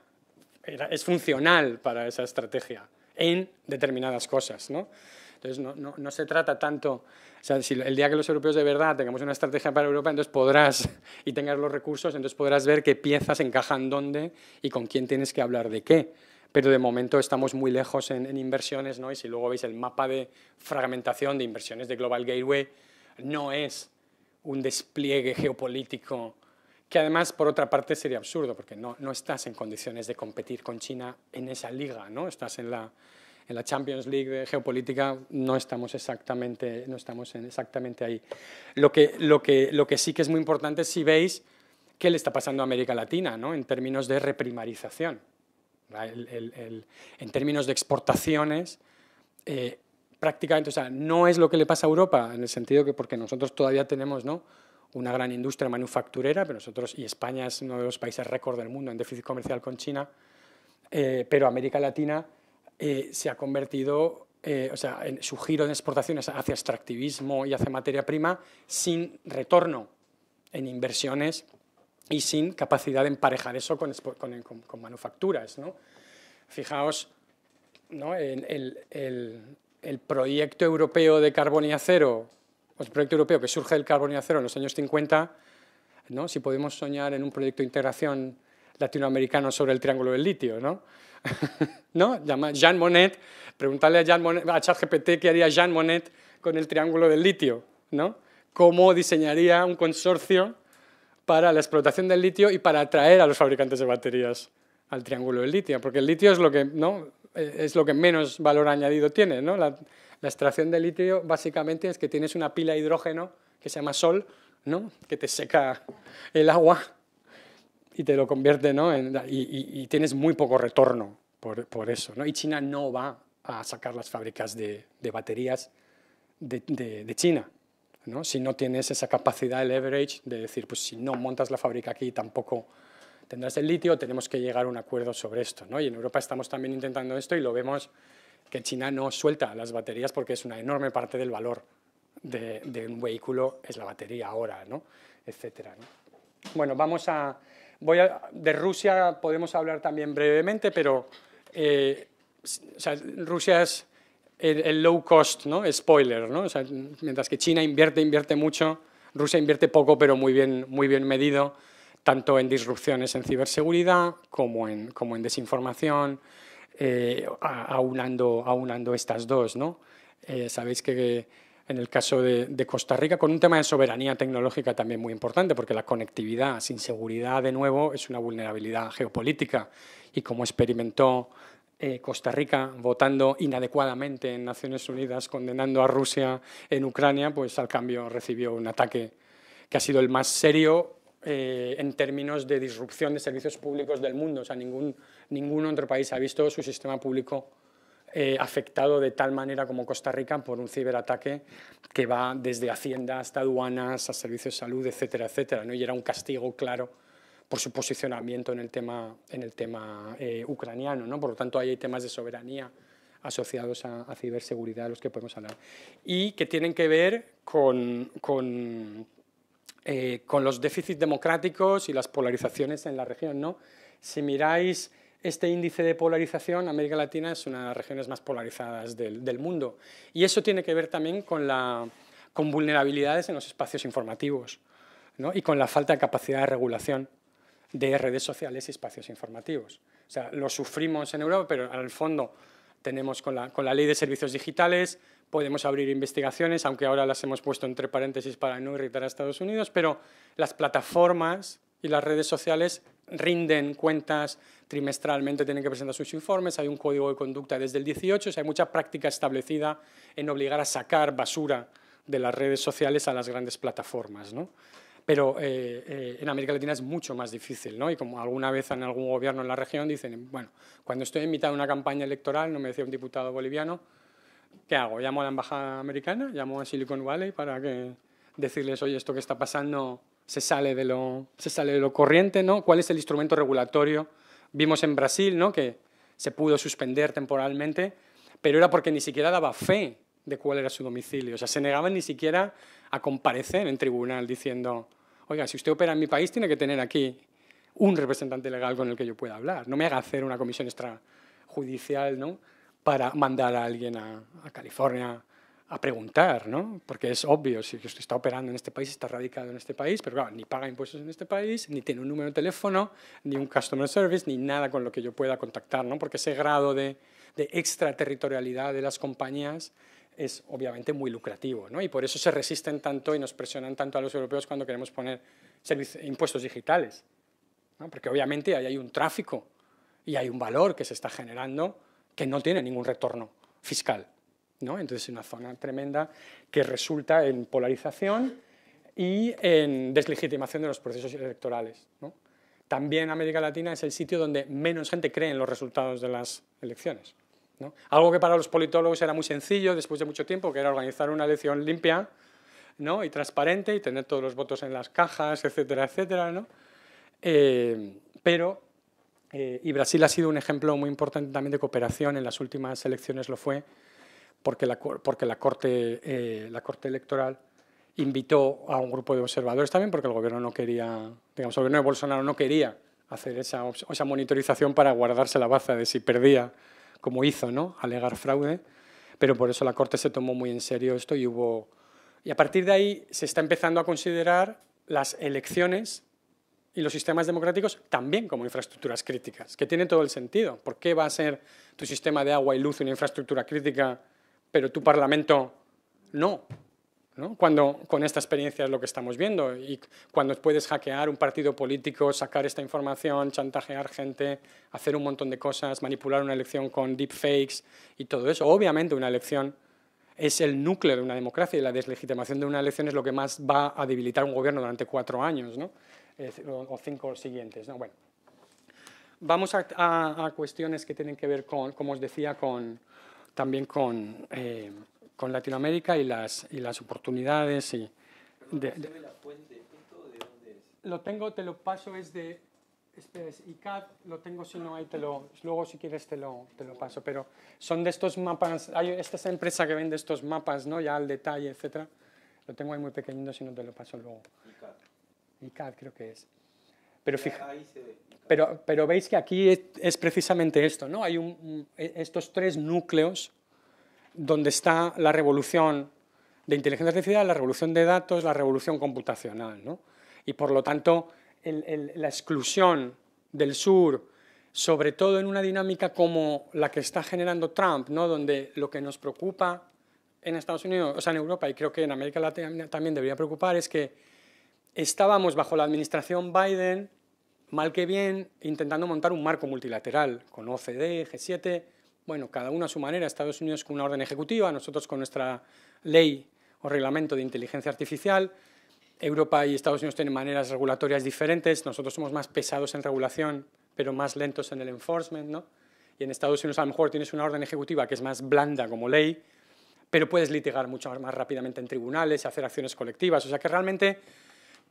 es funcional para esa estrategia en determinadas cosas, ¿no? Entonces, no se trata tanto... O sea, si el día que los europeos de verdad tengamos una estrategia para Europa, entonces podrás, y tengas los recursos, entonces podrás ver qué piezas encajan dónde y con quién tienes que hablar de qué. pero de momento estamos muy lejos en inversiones, ¿no? Y si luego veis el mapa de fragmentación de inversiones de Global Gateway, no es un despliegue geopolítico que además, por otra parte, sería absurdo, porque no estás en condiciones de competir con China en esa liga, ¿no? Estás en la Champions League de geopolítica, no estamos exactamente ahí. Lo que sí que es muy importante es si veis qué le está pasando a América Latina, ¿no? En términos de reprimarización. En términos de exportaciones, prácticamente, o sea, no es lo que le pasa a Europa, en el sentido que porque nosotros todavía tenemos, ¿no?, una gran industria manufacturera, pero nosotros, y España es uno de los países récord del mundo en déficit comercial con China, pero América Latina se ha convertido, o sea, en su giro de exportaciones hacia extractivismo y hacia materia prima sin retorno en inversiones y sin capacidad de emparejar eso con manufacturas, ¿no? Fijaos, ¿no?, en el proyecto europeo de carbón y acero, el proyecto europeo que surge del carbón y acero en los años 50, ¿no?, si podemos soñar en un proyecto de integración latinoamericano sobre el triángulo del litio, ¿no? ¿No? Jean Monnet, preguntarle a ChatGPT qué haría Jean Monnet con el triángulo del litio, ¿no? Cómo diseñaría un consorcio para la explotación del litio y para atraer a los fabricantes de baterías al triángulo del litio, porque el litio es lo que, ¿no?, es lo que menos valor añadido tiene, ¿no? La extracción de litio básicamente es que tienes una pila de hidrógeno que se llama sol, ¿no?, que te seca el agua y te lo convierte, ¿no?, y tienes muy poco retorno por eso, ¿no? Y China no va a sacar las fábricas de baterías de China, ¿no?, si no tienes esa capacidad de leverage de decir, pues si no montas la fábrica aquí tampoco tendrás el litio, tenemos que llegar a un acuerdo sobre esto, ¿no? Y en Europa estamos también intentando esto y lo vemos que China no suelta las baterías porque es una enorme parte del valor de un vehículo, es la batería ahora, ¿no?, etcétera, ¿no? Bueno, de Rusia podemos hablar también brevemente, pero o sea, Rusia es el low cost, ¿no?, spoiler, ¿no? O sea, mientras que China invierte mucho, Rusia invierte poco, pero muy bien medido, tanto en disrupciones en ciberseguridad como en desinformación, aunando estas dos, ¿no? Sabéis que en el caso de Costa Rica, con un tema de soberanía tecnológica también muy importante, porque la conectividad sin seguridad, de nuevo, es una vulnerabilidad geopolítica, y como experimentó Costa Rica votando inadecuadamente en Naciones Unidas, condenando a Rusia en Ucrania, pues al cambio recibió un ataque que ha sido el más serio en términos de disrupción de servicios públicos del mundo. O sea, ningún otro país ha visto su sistema público afectado de tal manera como Costa Rica por un ciberataque que va desde Hacienda hasta aduanas, a servicios de salud, etcétera, etcétera, ¿no? Y era un castigo claro por su posicionamiento en el tema ucraniano, ¿no? Por lo tanto, ahí hay temas de soberanía asociados a ciberseguridad de los que podemos hablar y que tienen que ver con los déficits democráticos y las polarizaciones en la región, ¿no? Si miráis este índice de polarización, América Latina es una de las regiones más polarizadas del mundo. Y eso tiene que ver también con vulnerabilidades en los espacios informativos, ¿no?, y con la falta de capacidad de regulación de redes sociales y espacios informativos. O sea, lo sufrimos en Europa, pero en el fondo tenemos con la ley de servicios digitales, podemos abrir investigaciones, aunque ahora las hemos puesto entre paréntesis para no irritar a Estados Unidos, pero las plataformas y las redes sociales rinden cuentas trimestralmente, tienen que presentar sus informes, hay un código de conducta desde el 18, o sea, hay mucha práctica establecida en obligar a sacar basura de las redes sociales a las grandes plataformas, ¿no? Pero en América Latina es mucho más difícil, ¿no? Y como alguna vez en algún gobierno en la región dicen, bueno, cuando estoy en mitad de una campaña electoral, no me decía un diputado boliviano, ¿qué hago? ¿Llamo a la embajada americana? ¿Llamo a Silicon Valley para decirles, oye, esto que está pasando se sale de lo corriente, ¿no? ¿Cuál es el instrumento regulatorio? Vimos en Brasil, ¿no?, que se pudo suspender temporalmente, pero era porque ni siquiera daba fe de cuál era su domicilio. O sea, se negaban ni siquiera a comparecer en tribunal diciendo, oiga, si usted opera en mi país tiene que tener aquí un representante legal con el que yo pueda hablar. No me haga hacer una comisión extrajudicial, ¿no?, para mandar a alguien a California a preguntar, ¿no? Porque es obvio, si usted está operando en este país, está radicado en este país, pero claro, ni paga impuestos en este país, ni tiene un número de teléfono, ni un customer service, ni nada con lo que yo pueda contactar, ¿no? Porque ese grado de extraterritorialidad de las compañías es obviamente muy lucrativo, ¿no? Y por eso se resisten tanto y nos presionan tanto a los europeos cuando queremos poner impuestos digitales, ¿no? Porque obviamente ahí hay un tráfico y hay un valor que se está generando que no tiene ningún retorno fiscal, ¿no? Entonces es una zona tremenda que resulta en polarización y en deslegitimación de los procesos electorales, ¿no? También América Latina es el sitio donde menos gente cree en los resultados de las elecciones, ¿no? Algo que para los politólogos era muy sencillo después de mucho tiempo, que era organizar una elección limpia, ¿no? Y transparente y tener todos los votos en las cajas, etcétera, etcétera, ¿no? Y Brasil ha sido un ejemplo muy importante también de cooperación. En las últimas elecciones lo fue porque la corte electoral invitó a un grupo de observadores también, porque el gobierno no quería, digamos, el gobierno de Bolsonaro no quería hacer esa monitorización para guardarse la baza de si perdía, como hizo, ¿no? Alegar fraude, pero por eso la Corte se tomó muy en serio esto y a partir de ahí se está empezando a considerar las elecciones y los sistemas democráticos también como infraestructuras críticas, que tiene todo el sentido. ¿Por qué va a ser tu sistema de agua y luz una infraestructura crítica, pero tu Parlamento no? ¿No? Cuando con esta experiencia es lo que estamos viendo, y cuando puedes hackear un partido político, sacar esta información, chantajear gente, hacer un montón de cosas, manipular una elección con deepfakes y todo eso. Obviamente una elección es el núcleo de una democracia y la deslegitimación de una elección es lo que más va a debilitar un gobierno durante 4 años, ¿no? O 5 siguientes, ¿no? Bueno, vamos a cuestiones que tienen que ver con, como os decía, también con Latinoamérica y las oportunidades. ¿La fuente, esto de dónde es? Lo tengo, te lo paso, este es ICAD, lo tengo, si no, ahí luego si quieres te lo paso, pero son de estos mapas, esta es la empresa que vende estos mapas, ¿no? Ya al detalle, etcétera. Lo tengo ahí muy pequeñito, si no te lo paso luego. ICAD creo que es. Pero Ahí se ve. Pero veis que aquí es precisamente esto, ¿no? Hay estos 3 núcleos donde está la revolución de inteligencia artificial, la revolución de datos, la revolución computacional, ¿no? Y por lo tanto, la exclusión del sur, sobre todo en una dinámica como la que está generando Trump, ¿no? Donde lo que nos preocupa en Estados Unidos, o sea, en Europa, y creo que en América Latina también debería preocupar, es que estábamos bajo la administración Biden, mal que bien, intentando montar un marco multilateral con OCDE, G7, bueno, cada uno a su manera, Estados Unidos con una orden ejecutiva, nosotros con nuestra ley o reglamento de inteligencia artificial. Europa y Estados Unidos tienen maneras regulatorias diferentes, nosotros somos más pesados en regulación, pero más lentos en el enforcement, ¿no? Y en Estados Unidos a lo mejor tienes una orden ejecutiva que es más blanda como ley, pero puedes litigar mucho más rápidamente en tribunales y hacer acciones colectivas, o sea que realmente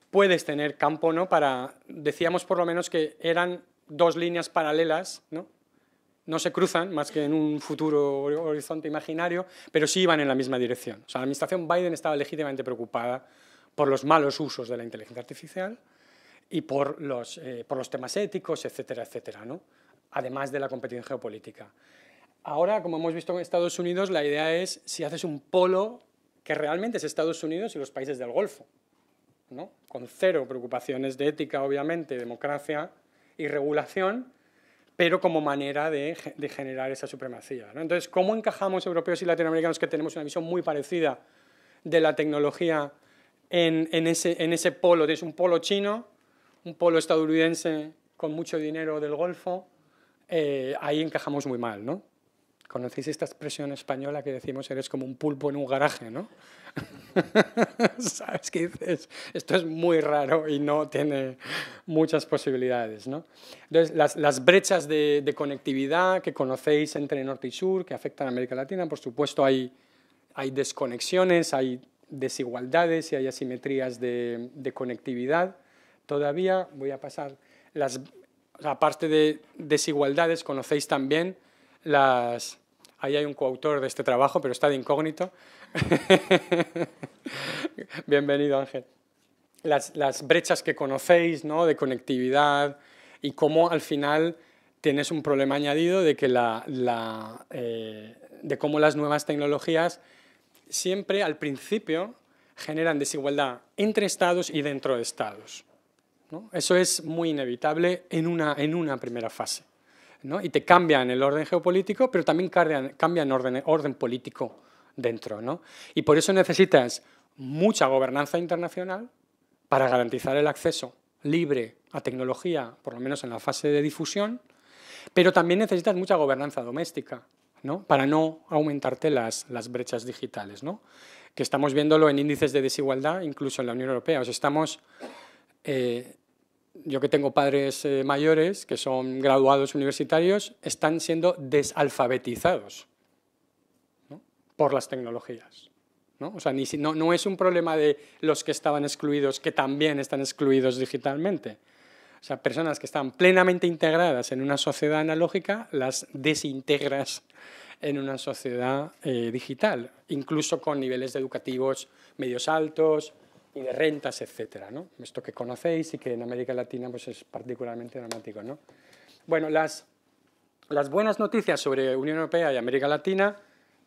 puedes tener campo, ¿no? Decíamos por lo menos que eran 2 líneas paralelas, ¿no? No se cruzan más que en un futuro horizonte imaginario, pero sí iban en la misma dirección. O sea, la administración Biden estaba legítimamente preocupada por los malos usos de la inteligencia artificial y por los temas éticos, etcétera, etcétera, ¿no? Además de la competición geopolítica. Ahora, como hemos visto en Estados Unidos, la idea es si haces un polo que realmente es Estados Unidos y los países del Golfo, ¿no? Con 0 preocupaciones de ética, obviamente, democracia y regulación, pero como manera de generar esa supremacía, ¿no? Entonces, ¿cómo encajamos europeos y latinoamericanos que tenemos una visión muy parecida de la tecnología en ese polo? Tienes un polo chino, un polo estadounidense con mucho dinero del Golfo, ahí encajamos muy mal, ¿no? ¿Conocéis esta expresión española que decimos eres como un pulpo en un garaje, ¿no? ¿Sabes qué dices? Esto es muy raro y no tiene muchas posibilidades, ¿no? Entonces, las brechas de conectividad que conocéis entre norte y sur, que afectan a América Latina, por supuesto hay desconexiones, hay desigualdades y hay asimetrías de conectividad. Todavía voy a pasar aparte de desigualdades, conocéis también ahí hay un coautor de este trabajo, pero está de incógnito. Bienvenido, Ángel. Las brechas que conocéis, ¿no? De conectividad y cómo al final tienes un problema añadido de que de cómo las nuevas tecnologías siempre al principio generan desigualdad entre estados y dentro de estados, ¿no? Eso es muy inevitable en una primera fase, ¿no? Y te cambian el orden geopolítico, pero también cambian orden político dentro, ¿no? Y por eso necesitas mucha gobernanza internacional para garantizar el acceso libre a tecnología, por lo menos en la fase de difusión, pero también necesitas mucha gobernanza doméstica, ¿no? Para no aumentarte las brechas digitales, ¿no? Que estamos viéndolo en índices de desigualdad, incluso en la Unión Europea. O sea, yo que tengo padres mayores, que son graduados universitarios, están siendo desalfabetizados, ¿no? Por las tecnologías, ¿no? O sea, no es un problema de los que estaban excluidos, que también están excluidos digitalmente. O sea, personas que están plenamente integradas en una sociedad analógica, las desintegras en una sociedad digital, incluso con niveles educativos medios altos y de rentas, etcétera, ¿no? Esto que conocéis y que en América Latina pues, es particularmente dramático, ¿no? Bueno, las buenas noticias sobre Unión Europea y América Latina,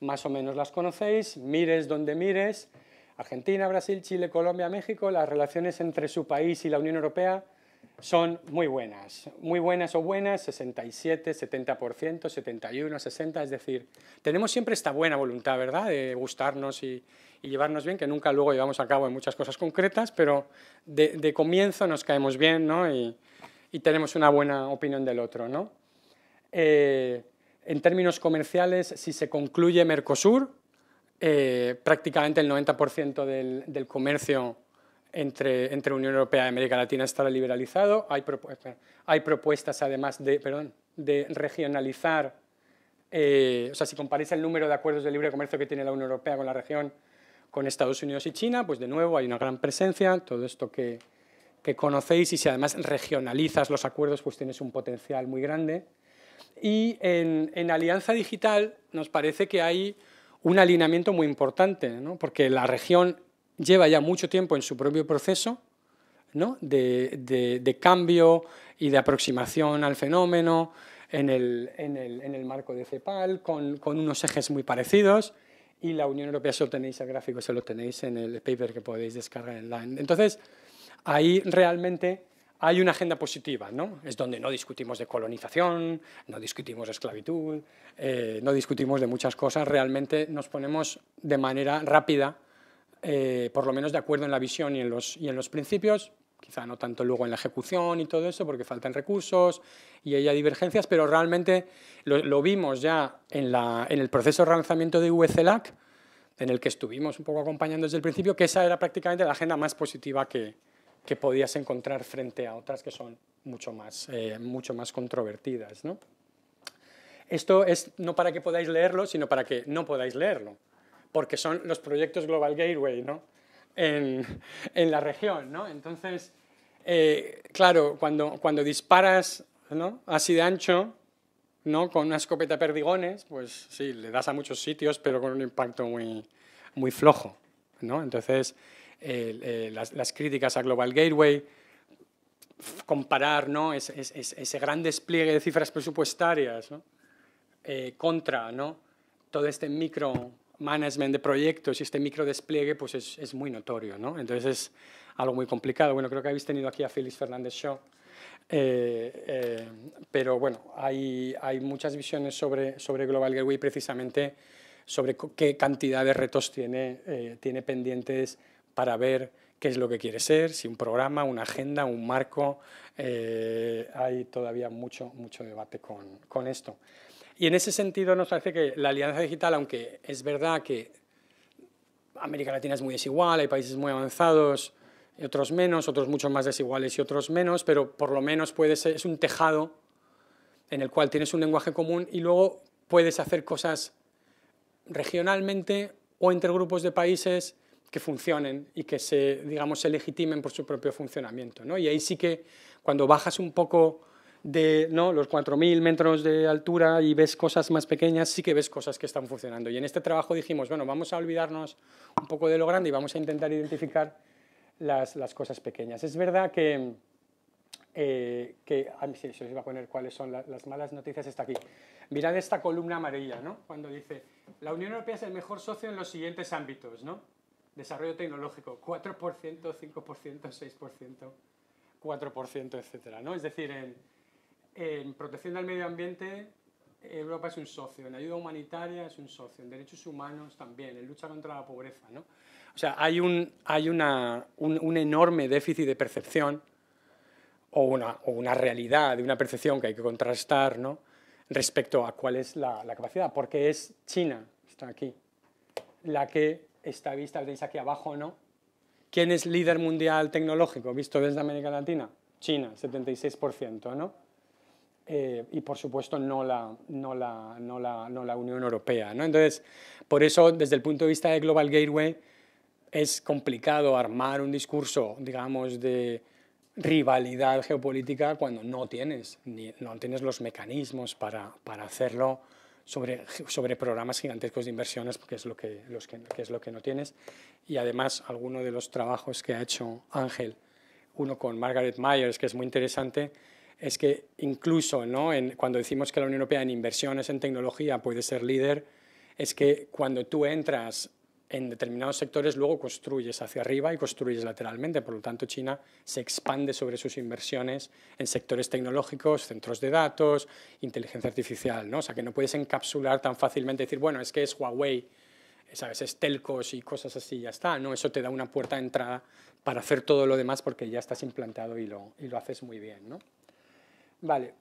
más o menos las conocéis, mires donde mires, Argentina, Brasil, Chile, Colombia, México, las relaciones entre su país y la Unión Europea son muy buenas o buenas, 67, 70%, 71, 60, es decir, tenemos siempre esta buena voluntad, ¿verdad?, de gustarnos y llevarnos bien, que nunca luego llevamos a cabo en muchas cosas concretas, pero de comienzo nos caemos bien, ¿no? y tenemos una buena opinión del otro, ¿no? En términos comerciales, si se concluye Mercosur, prácticamente el 90% del comercio entre Unión Europea y América Latina estará liberalizado. Hay propuestas, además, de regionalizar. O sea, si comparáis el número de acuerdos de libre comercio que tiene la Unión Europea con la región, con Estados Unidos y China, pues de nuevo hay una gran presencia, todo esto que conocéis, y si además regionalizas los acuerdos, pues tienes un potencial muy grande. Y en Alianza Digital nos parece que hay un alineamiento muy importante, ¿no? Porque la región lleva ya mucho tiempo en su propio proceso, ¿no?, de cambio y de aproximación al fenómeno en el marco de CEPAL, con unos ejes muy parecidos, y la Unión Europea, si lo tenéis el gráfico, se lo tenéis en el paper que podéis descargar online. Entonces, ahí realmente hay una agenda positiva, ¿no? Es donde no discutimos de colonización, no discutimos de esclavitud, no discutimos de muchas cosas, realmente nos ponemos de manera rápida, por lo menos de acuerdo en la visión y en los principios, quizá no tanto luego en la ejecución y todo eso, porque faltan recursos y hay divergencias, pero realmente lo vimos ya en el proceso de relanzamiento de VCLAC, en el que estuvimos un poco acompañando desde el principio, que esa era prácticamente la agenda más positiva que podías encontrar frente a otras que son mucho más controvertidas, ¿no? Esto es no para que podáis leerlo, sino para que no podáis leerlo, porque son los proyectos Global Gateway, ¿no?, en la región, ¿no? Entonces, claro, cuando disparas, ¿no?, así de ancho, ¿no?, con una escopeta perdigones, pues sí, le das a muchos sitios, pero con un impacto muy flojo, ¿no? Entonces, las críticas a Global Gateway, comparar, ¿no?, ese gran despliegue de cifras presupuestarias, ¿no?, contra, ¿no?, todo este micromanagement de proyectos y este microdespliegue, pues es muy notorio, ¿no? Entonces es algo muy complicado. Bueno, creo que habéis tenido aquí a Félix Fernández Shaw, pero bueno, hay muchas visiones sobre Global Gateway, precisamente sobre qué cantidad de retos tiene pendientes para ver qué es lo que quiere ser, si un programa, una agenda, un marco. Hay todavía mucho debate con esto. Y en ese sentido nos parece que la Alianza Digital, aunque es verdad que América Latina es muy desigual, hay países muy avanzados y otros menos, otros mucho más desiguales y otros menos, pero por lo menos puede ser, es un tejado en el cual tienes un lenguaje común y luego puedes hacer cosas regionalmente o entre grupos de países que funcionen y que se legitimen por su propio funcionamiento, ¿no? Y ahí sí que cuando bajas un poco de, ¿no?, los 4.000 metros de altura y ves cosas más pequeñas, sí que ves cosas que están funcionando. Y en este trabajo dijimos, bueno, vamos a olvidarnos un poco de lo grande y vamos a intentar identificar las cosas pequeñas. Es verdad que si os iba a poner cuáles son las malas noticias, está aquí. Mirad esta columna amarilla, ¿no?, cuando dice La Unión Europea es el mejor socio en los siguientes ámbitos, ¿no? Desarrollo tecnológico, 4%, 5%, 6%, 4%, etcétera, ¿no? Es decir, en protección del medio ambiente, Europa es un socio, en ayuda humanitaria es un socio, en derechos humanos también, en lucha contra la pobreza, ¿no? O sea, hay un enorme déficit de percepción o una realidad de una percepción que hay que contrastar, ¿no?, respecto a cuál es la capacidad, porque es China, está aquí, la que está vista, veis aquí abajo, ¿no? ¿Quién es líder mundial tecnológico visto desde América Latina? China, 76%, ¿no? Y por supuesto no la Unión Europea, ¿no? Entonces, por eso, desde el punto de vista de Global Gateway, es complicado armar un discurso, digamos, de rivalidad geopolítica cuando no tienes los mecanismos para hacerlo sobre programas gigantescos de inversiones, que es lo que no tienes. Y además, alguno de los trabajos que ha hecho Ángel, uno con Margaret Myers, que es muy interesante, es que incluso, ¿no?, cuando decimos que la Unión Europea en inversiones en tecnología puede ser líder, es que cuando tú entras en determinados sectores, luego construyes hacia arriba y construyes lateralmente. Por lo tanto, China se expande sobre sus inversiones en sectores tecnológicos, centros de datos, inteligencia artificial, ¿no? O sea, que no puedes encapsular tan fácilmente y decir, bueno, es que es Huawei, ¿sabes?, es telcos y cosas así, ya está. No, eso te da una puerta de entrada para hacer todo lo demás porque ya estás implantado y lo haces muy bien, ¿no? Vale.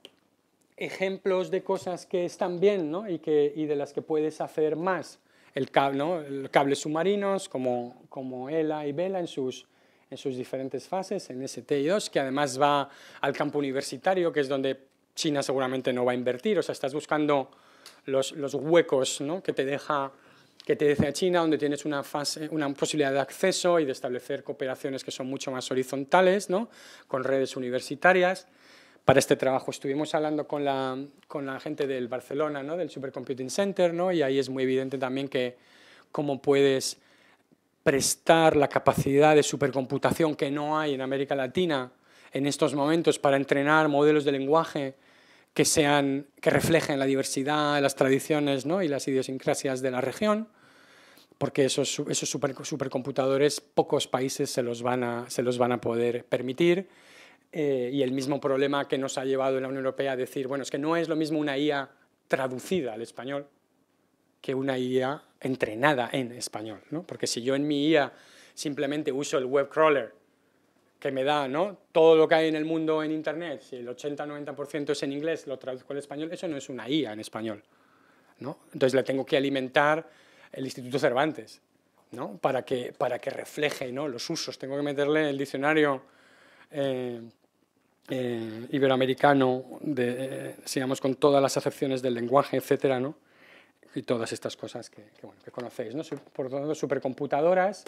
Ejemplos de cosas que están bien, ¿no?, y de las que puedes hacer más. El cable, ¿no?, cables submarinos como ELA y VELA en sus diferentes fases, en STI2, que además va al campo universitario, que es donde China seguramente no va a invertir. O sea, estás buscando los huecos, ¿no?, que te deja China, donde tienes una posibilidad de acceso y de establecer cooperaciones que son mucho más horizontales, ¿no?, con redes universitarias. Para este trabajo estuvimos hablando con la gente del Barcelona, ¿no?, del Supercomputing Center, ¿no?, y ahí es muy evidente también que cómo puedes prestar la capacidad de supercomputación que no hay en América Latina en estos momentos para entrenar modelos de lenguaje que reflejen la diversidad, las tradiciones, ¿no?, y las idiosincrasias de la región, porque esos supercomputadores pocos países se los van a poder permitir. Y el mismo problema que nos ha llevado en la Unión Europea a decir, bueno, es que no es lo mismo una IA traducida al español que una IA entrenada en español, ¿no? Porque si yo en mi IA simplemente uso el web crawler que me da, ¿no?, todo lo que hay en el mundo en Internet, si el 80-90% es en inglés, lo traduzco al español, eso no es una IA en español, ¿no? Entonces le tengo que alimentar el Instituto Cervantes, ¿no?, para que refleje, ¿no?, los usos. Tengo que meterle el diccionario iberoamericano, digamos, con todas las acepciones del lenguaje, etcétera, ¿no?, y todas estas cosas que conocéis, ¿no? Por lo tanto, supercomputadoras,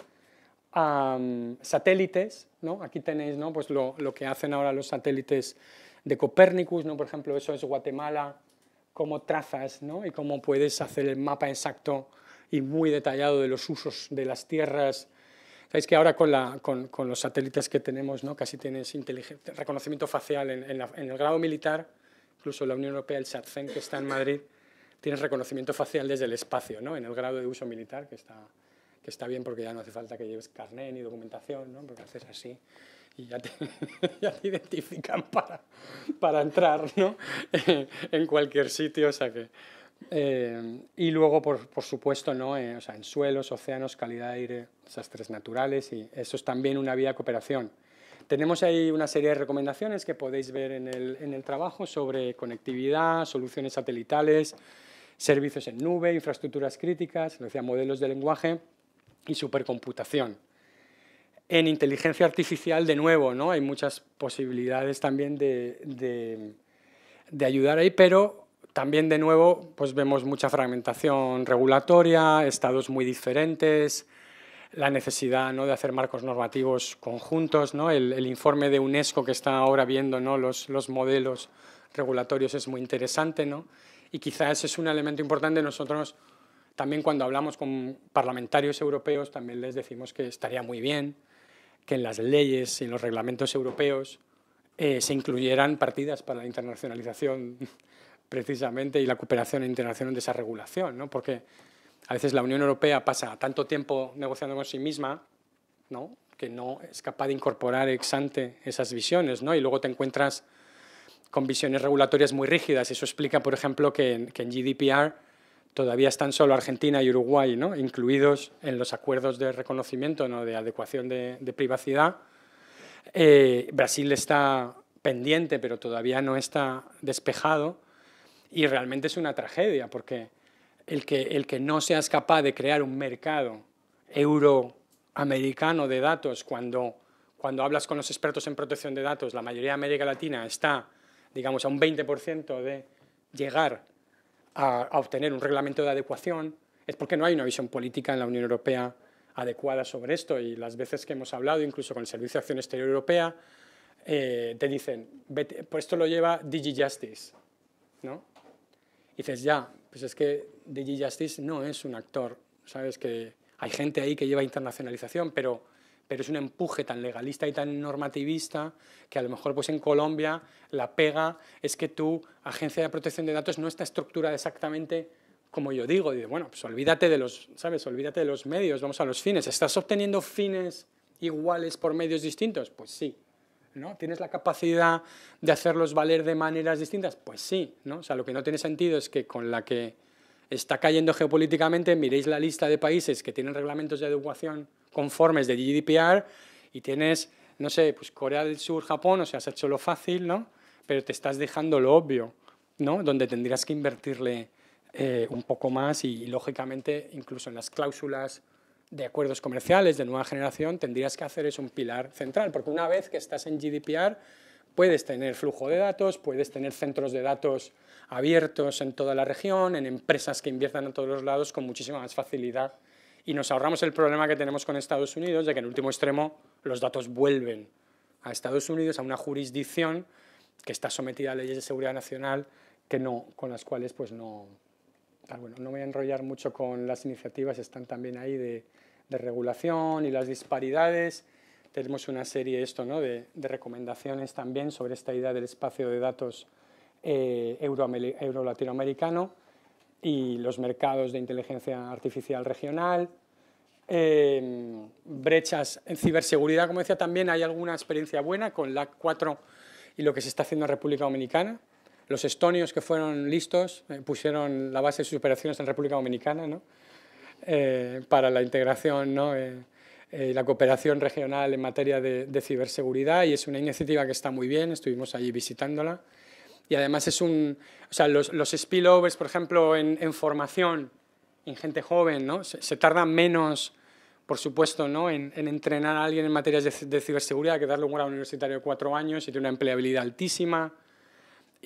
satélites, ¿no? Aquí tenéis, ¿no?, pues lo que hacen ahora los satélites de Copérnicus, ¿no? Por ejemplo, eso es Guatemala, cómo trazas, ¿no?, y cómo puedes hacer el mapa exacto y muy detallado de los usos de las tierras. Sabéis que ahora con los satélites que tenemos, ¿no?, casi tienes reconocimiento facial en el grado militar, incluso la Unión Europea, el SATCEN, que está en Madrid, tienes reconocimiento facial desde el espacio, ¿no?, en el grado de uso militar, que está bien porque ya no hace falta que lleves carné ni documentación, ¿no?, porque haces así y ya te identifican para entrar, ¿no?, en cualquier sitio. O sea que, y luego, por supuesto, ¿no?, o sea, en suelos, océanos, calidad de aire, desastres naturales, y eso es también una vía de cooperación. Tenemos ahí una serie de recomendaciones que podéis ver en el trabajo sobre conectividad, soluciones satelitales, servicios en nube, infraestructuras críticas, lo decía, modelos de lenguaje y supercomputación. En inteligencia artificial, de nuevo, ¿no?, hay muchas posibilidades también de ayudar ahí, pero también, de nuevo, pues vemos mucha fragmentación regulatoria, estados muy diferentes, la necesidad, ¿no?, de hacer marcos normativos conjuntos, ¿no? El informe de UNESCO que está ahora viendo, ¿no?, los modelos regulatorios es muy interesante, ¿no? Y quizás es un elemento importante. Nosotros también, cuando hablamos con parlamentarios europeos, también les decimos que estaría muy bien que en las leyes y en los reglamentos europeos se incluyeran partidas para la internacionalización precisamente y la cooperación internacional de esa regulación, ¿no? Porque a veces la Unión Europea pasa tanto tiempo negociando con sí misma, ¿no?, que no es capaz de incorporar ex ante esas visiones, ¿no? Y luego te encuentras con visiones regulatorias muy rígidas. Eso explica, por ejemplo, que en GDPR todavía están solo Argentina y Uruguay, ¿no?, incluidos en los acuerdos de reconocimiento, ¿no?, de adecuación de privacidad. Brasil está pendiente, pero todavía no está despejado, y realmente es una tragedia, porque el que no seas capaz de crear un mercado euroamericano de datos, cuando hablas con los expertos en protección de datos, la mayoría de América Latina está, digamos, a un 20% de llegar a obtener un reglamento de adecuación, es porque no hay una visión política en la Unión Europea adecuada sobre esto. Y las veces que hemos hablado, incluso con el Servicio de Acción Exterior Europea, te dicen, vete, pues esto lo lleva DG Justice, ¿no? Y dices, ya, pues es que DG Justice no es un actor, ¿sabes? Que hay gente ahí que lleva internacionalización, pero es un empuje tan legalista y tan normativista que a lo mejor pues en Colombia la pega es que tu agencia de protección de datos no está estructurada exactamente como yo digo. Y bueno, pues olvídate de los, ¿sabes?, olvídate de los medios, vamos a los fines. ¿Estás obteniendo fines iguales por medios distintos? Pues sí, ¿no? ¿Tienes la capacidad de hacerlos valer de maneras distintas? Pues sí, ¿no? O sea, lo que no tiene sentido es que con la que está cayendo geopolíticamente miréis la lista de países que tienen reglamentos de adecuación conformes de GDPR y tienes, no sé, pues Corea del Sur, Japón, o sea, has hecho lo fácil, ¿no?, pero te estás dejando lo obvio, ¿no?, donde tendrías que invertirle un poco más y, lógicamente, incluso en las cláusulas de acuerdos comerciales de nueva generación, tendrías que hacer eso un pilar central, porque una vez que estás en GDPR puedes tener flujo de datos, puedes tener centros de datos abiertos en toda la región, en empresas que inviertan en todos los lados con muchísima más facilidad. Y nos ahorramos el problema que tenemos con Estados Unidos, de que en último extremo los datos vuelven a Estados Unidos, a una jurisdicción que está sometida a leyes de seguridad nacional que no, con las cuales pues no... Bueno, no voy a enrollar mucho con las iniciativas, están también ahí de regulación y las disparidades. Tenemos una serie ¿no?, de recomendaciones también sobre esta idea del espacio de datos euro-latinoamericano y los mercados de inteligencia artificial regional. Brechas en ciberseguridad, como decía, también hay alguna experiencia buena con la 4 y lo que se está haciendo en República Dominicana. Los estonios, que fueron listos, pusieron la base de sus operaciones en República Dominicana, ¿no?, para la integración, ¿no?, la cooperación regional en materia de ciberseguridad, y es una iniciativa que está muy bien, estuvimos allí visitándola. Y además es o sea, los spillovers, por ejemplo, en formación, en gente joven, ¿no?, se tarda menos, por supuesto, ¿no?, en entrenar a alguien en materias de ciberseguridad que darle un grado universitario de 4 años y tiene una empleabilidad altísima.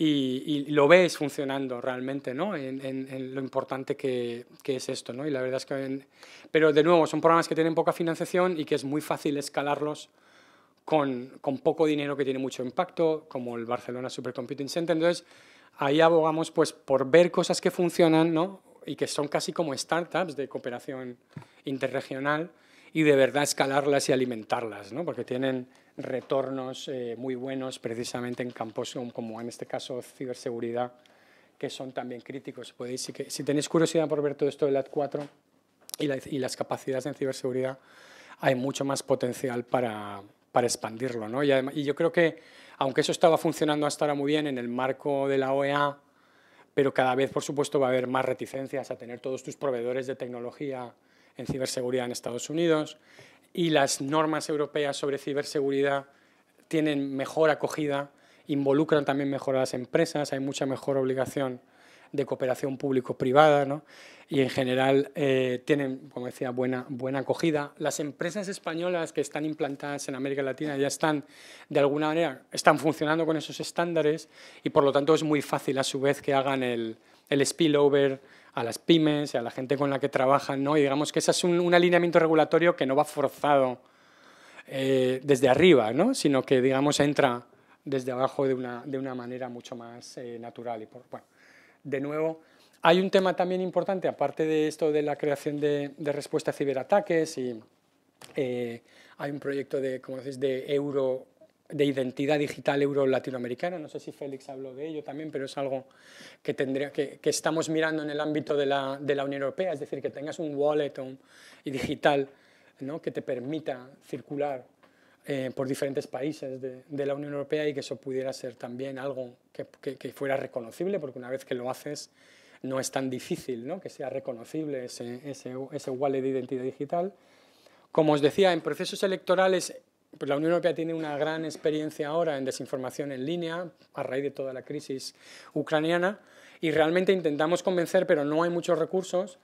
Y lo ves funcionando realmente, ¿no?, en lo importante que es esto, ¿no? Y la verdad es que... Pero, de nuevo, son programas que tienen poca financiación y que es muy fácil escalarlos con poco dinero que tiene mucho impacto, como el Barcelona Supercomputing Center. Entonces, ahí abogamos pues, por ver cosas que funcionan, ¿no?, y que son casi como startups de cooperación interregional, y de verdad escalarlas y alimentarlas, ¿no?, porque tienen retornos muy buenos precisamente en campos como en este caso ciberseguridad, que son también críticos. Podéis, si tenéis curiosidad por ver todo esto del AD4 y las capacidades en ciberseguridad, hay mucho más potencial para expandirlo, ¿no? Y yo creo que, aunque eso estaba funcionando hasta ahora muy bien en el marco de la OEA, pero cada vez, por supuesto, va a haber más reticencias a tener todos tus proveedores de tecnología en ciberseguridad en Estados Unidos, y las normas europeas sobre ciberseguridad tienen mejor acogida, involucran también mejor a las empresas, hay mucha mejor obligación de cooperación público-privada, ¿no?, y en general tienen, como decía, buena acogida. Las empresas españolas que están implantadas en América Latina ya están, de alguna manera, están funcionando con esos estándares, y por lo tanto es muy fácil a su vez que hagan el spillover a las pymes y a la gente con la que trabajan, ¿no? Y digamos que ese es un alineamiento regulatorio que no va forzado desde arriba, ¿no?, sino que, digamos, entra desde abajo de una manera mucho más natural. Y bueno, de nuevo, hay un tema también importante, aparte de esto de la creación de respuesta a ciberataques, y hay un proyecto de, como decís, de de identidad digital euro-latinoamericana. No sé si Félix habló de ello también, pero es algo que, que estamos mirando en el ámbito de la Unión Europea, es decir, que tengas un wallet y digital, ¿no?, que te permita circular por diferentes países de la Unión Europea y que eso pudiera ser también algo que fuera reconocible, porque una vez que lo haces no es tan difícil, ¿no?, que sea reconocible ese wallet de identidad digital. Como os decía, en procesos electorales, pues la Unión Europea tiene una gran experiencia ahora en desinformación en línea a raíz de toda la crisis ucraniana y realmente intentamos convencer, pero no hay muchos recursos,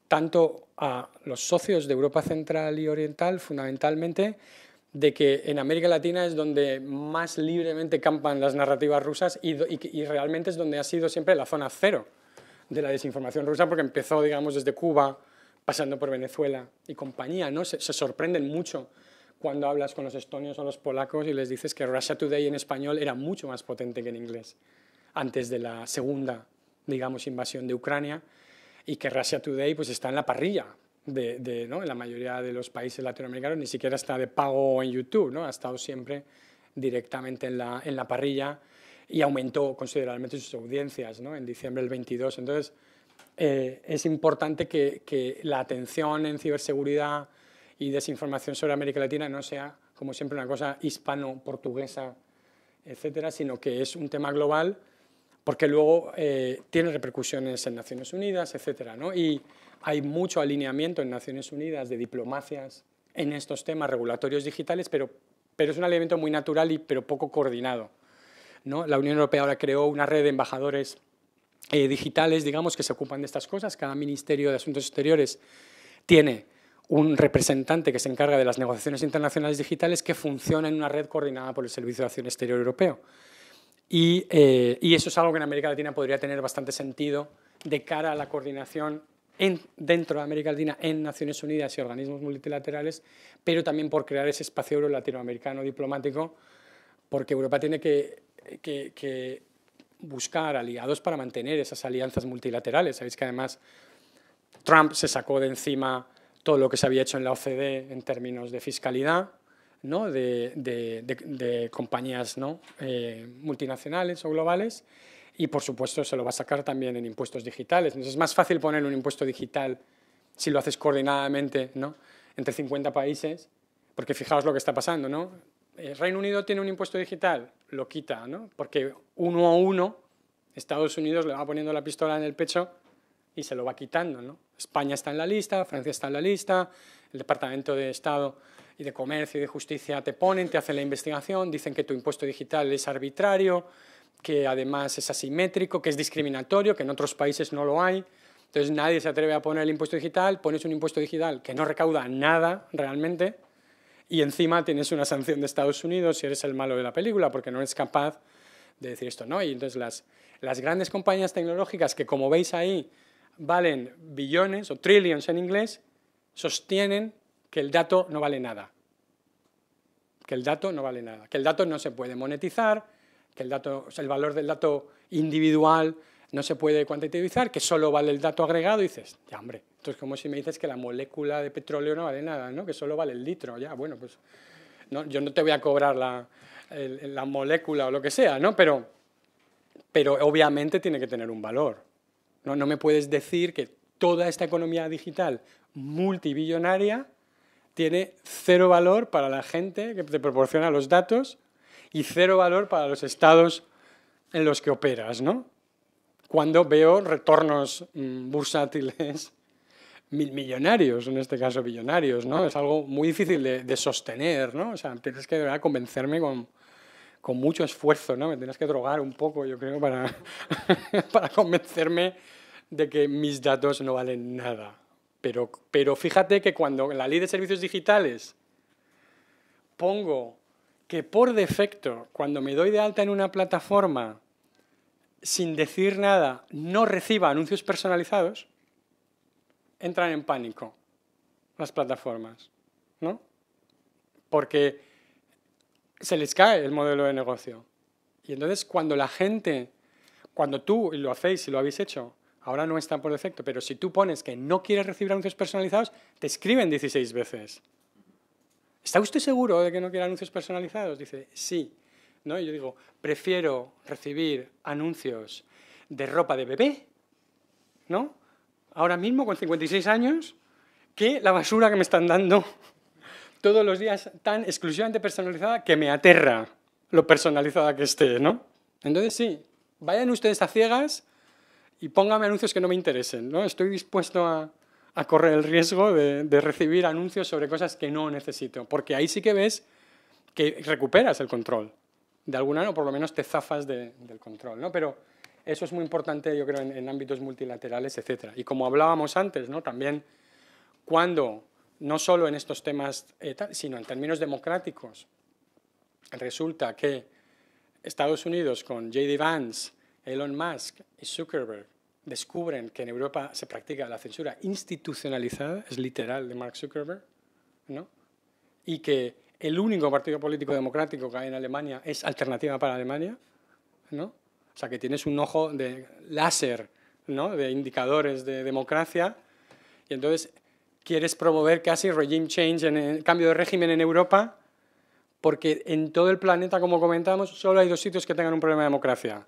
tanto a los socios de Europa Central y Oriental, fundamentalmente, de que en América Latina es donde más libremente campan las narrativas rusas y realmente es donde ha sido siempre la zona cero de la desinformación rusa, porque empezó, digamos, desde Cuba, pasando por Venezuela y compañía, ¿no? Se sorprenden mucho cuando hablas con los estonios o los polacos y les dices que Russia Today en español era mucho más potente que en inglés antes de la segunda, digamos, invasión de Ucrania, y que Russia Today pues está en la parrilla ¿no?, en la mayoría de los países latinoamericanos, ni siquiera está de pago en YouTube, ¿no?, ha estado siempre directamente en la parrilla y aumentó considerablemente sus audiencias, ¿no?, en diciembre del 22. Entonces, es importante que la atención en ciberseguridad y desinformación sobre América Latina no sea, como siempre, una cosa hispano-portuguesa, etcétera, sino que es un tema global, porque luego tiene repercusiones en Naciones Unidas, etcétera, ¿no? Y hay mucho alineamiento en Naciones Unidas de diplomacias en estos temas regulatorios digitales, pero es un alineamiento muy natural pero poco coordinado, ¿no? La Unión Europea ahora creó una red de embajadores digitales, digamos, que se ocupan de estas cosas. Cada Ministerio de Asuntos Exteriores tiene un representante que se encarga de las negociaciones internacionales digitales que funciona en una red coordinada por el Servicio de Acción Exterior Europeo. Y eso es algo que en América Latina podría tener bastante sentido de cara a la coordinación dentro de América Latina en Naciones Unidas y organismos multilaterales, pero también por crear ese espacio euro-latinoamericano diplomático, porque Europa tiene que buscar aliados para mantener esas alianzas multilaterales. Sabéis que además Trump se sacó de encima todo lo que se había hecho en la OCDE en términos de fiscalidad, ¿no?, de compañías, ¿no?, multinacionales o globales, y por supuesto se lo va a sacar también en impuestos digitales. Entonces es más fácil poner un impuesto digital si lo haces coordinadamente, ¿no?, entre 50 países, porque fijaos lo que está pasando, ¿no? El Reino Unido tiene un impuesto digital, lo quita, ¿no?, porque uno a uno Estados Unidos le va poniendo la pistola en el pecho y se lo va quitando, ¿no? España está en la lista, Francia está en la lista, el Departamento de Estado y de Comercio y de Justicia te hacen la investigación, dicen que tu impuesto digital es arbitrario, que además es asimétrico, que es discriminatorio, que en otros países no lo hay. Entonces nadie se atreve a poner el impuesto digital, pones un impuesto digital que no recauda nada realmente y encima tienes una sanción de Estados Unidos si eres el malo de la película porque no eres capaz de decir esto, ¿no? Y entonces las grandes compañías tecnológicas que, como veis ahí, valen billones o trillions en inglés, sostienen que el dato no vale nada. Que el dato no vale nada. Que el dato no se puede monetizar, que el valor del dato individual no se puede cuantitativizar, que solo vale el dato agregado. Y dices, ya hombre, esto es como si me dices que la molécula de petróleo no vale nada, ¿no?, que solo vale el litro. Ya, bueno, pues no, yo no te voy a cobrar la molécula o lo que sea, ¿no? Pero obviamente tiene que tener un valor. No me puedes decir que toda esta economía digital multibillonaria tiene cero valor para la gente que te proporciona los datos y cero valor para los estados en los que operas, ¿no? Cuando veo retornos bursátiles millonarios, en este caso billonarios, ¿no? Es algo muy difícil de sostener, ¿no? O sea, tienes que de verdad convencerme con mucho esfuerzo, ¿no? Me tienes que drogar un poco, yo creo, para convencerme de que mis datos no valen nada. Pero fíjate que cuando en la ley de servicios digitales pongo que por defecto, cuando me doy de alta en una plataforma, sin decir nada, no reciba anuncios personalizados, entran en pánico las plataformas, ¿no? Porque se les cae el modelo de negocio. Y entonces cuando la gente, cuando tú, y lo hacéis, si lo habéis hecho, ahora no está por defecto, pero si tú pones que no quieres recibir anuncios personalizados, te escriben 16 veces. ¿está usted seguro de que no quiere anuncios personalizados? Dice, sí. ¿No? Y yo digo, prefiero recibir anuncios de ropa de bebé, ¿no? Ahora mismo, con 56 años, que la basura que me están dando todos los días tan exclusivamente personalizada que me aterra lo personalizada que esté, ¿no? Entonces, sí, vayan ustedes a ciegas y pónganme anuncios que no me interesen, ¿no? Estoy dispuesto a correr el riesgo de recibir anuncios sobre cosas que no necesito, porque ahí sí que ves que recuperas el control. De alguna manera, o por lo menos te zafas del control, ¿no? Pero eso es muy importante, yo creo, en ámbitos multilaterales, etc. Y como hablábamos antes, ¿no? También cuando, no solo en estos temas, sino en términos democráticos, resulta que Estados Unidos con J.D. Vance, Elon Musk y Zuckerberg descubren que en Europa se practica la censura institucionalizada, es literal de Mark Zuckerberg, ¿no? Y que el único partido político democrático que hay en Alemania es Alternativa para Alemania, ¿no? O sea, que tienes un ojo de láser, ¿no? De indicadores de democracia, y entonces quieres promover casi regime change, el cambio de régimen en Europa, porque en todo el planeta, como comentábamos, solo hay 2 sitios que tengan un problema de democracia: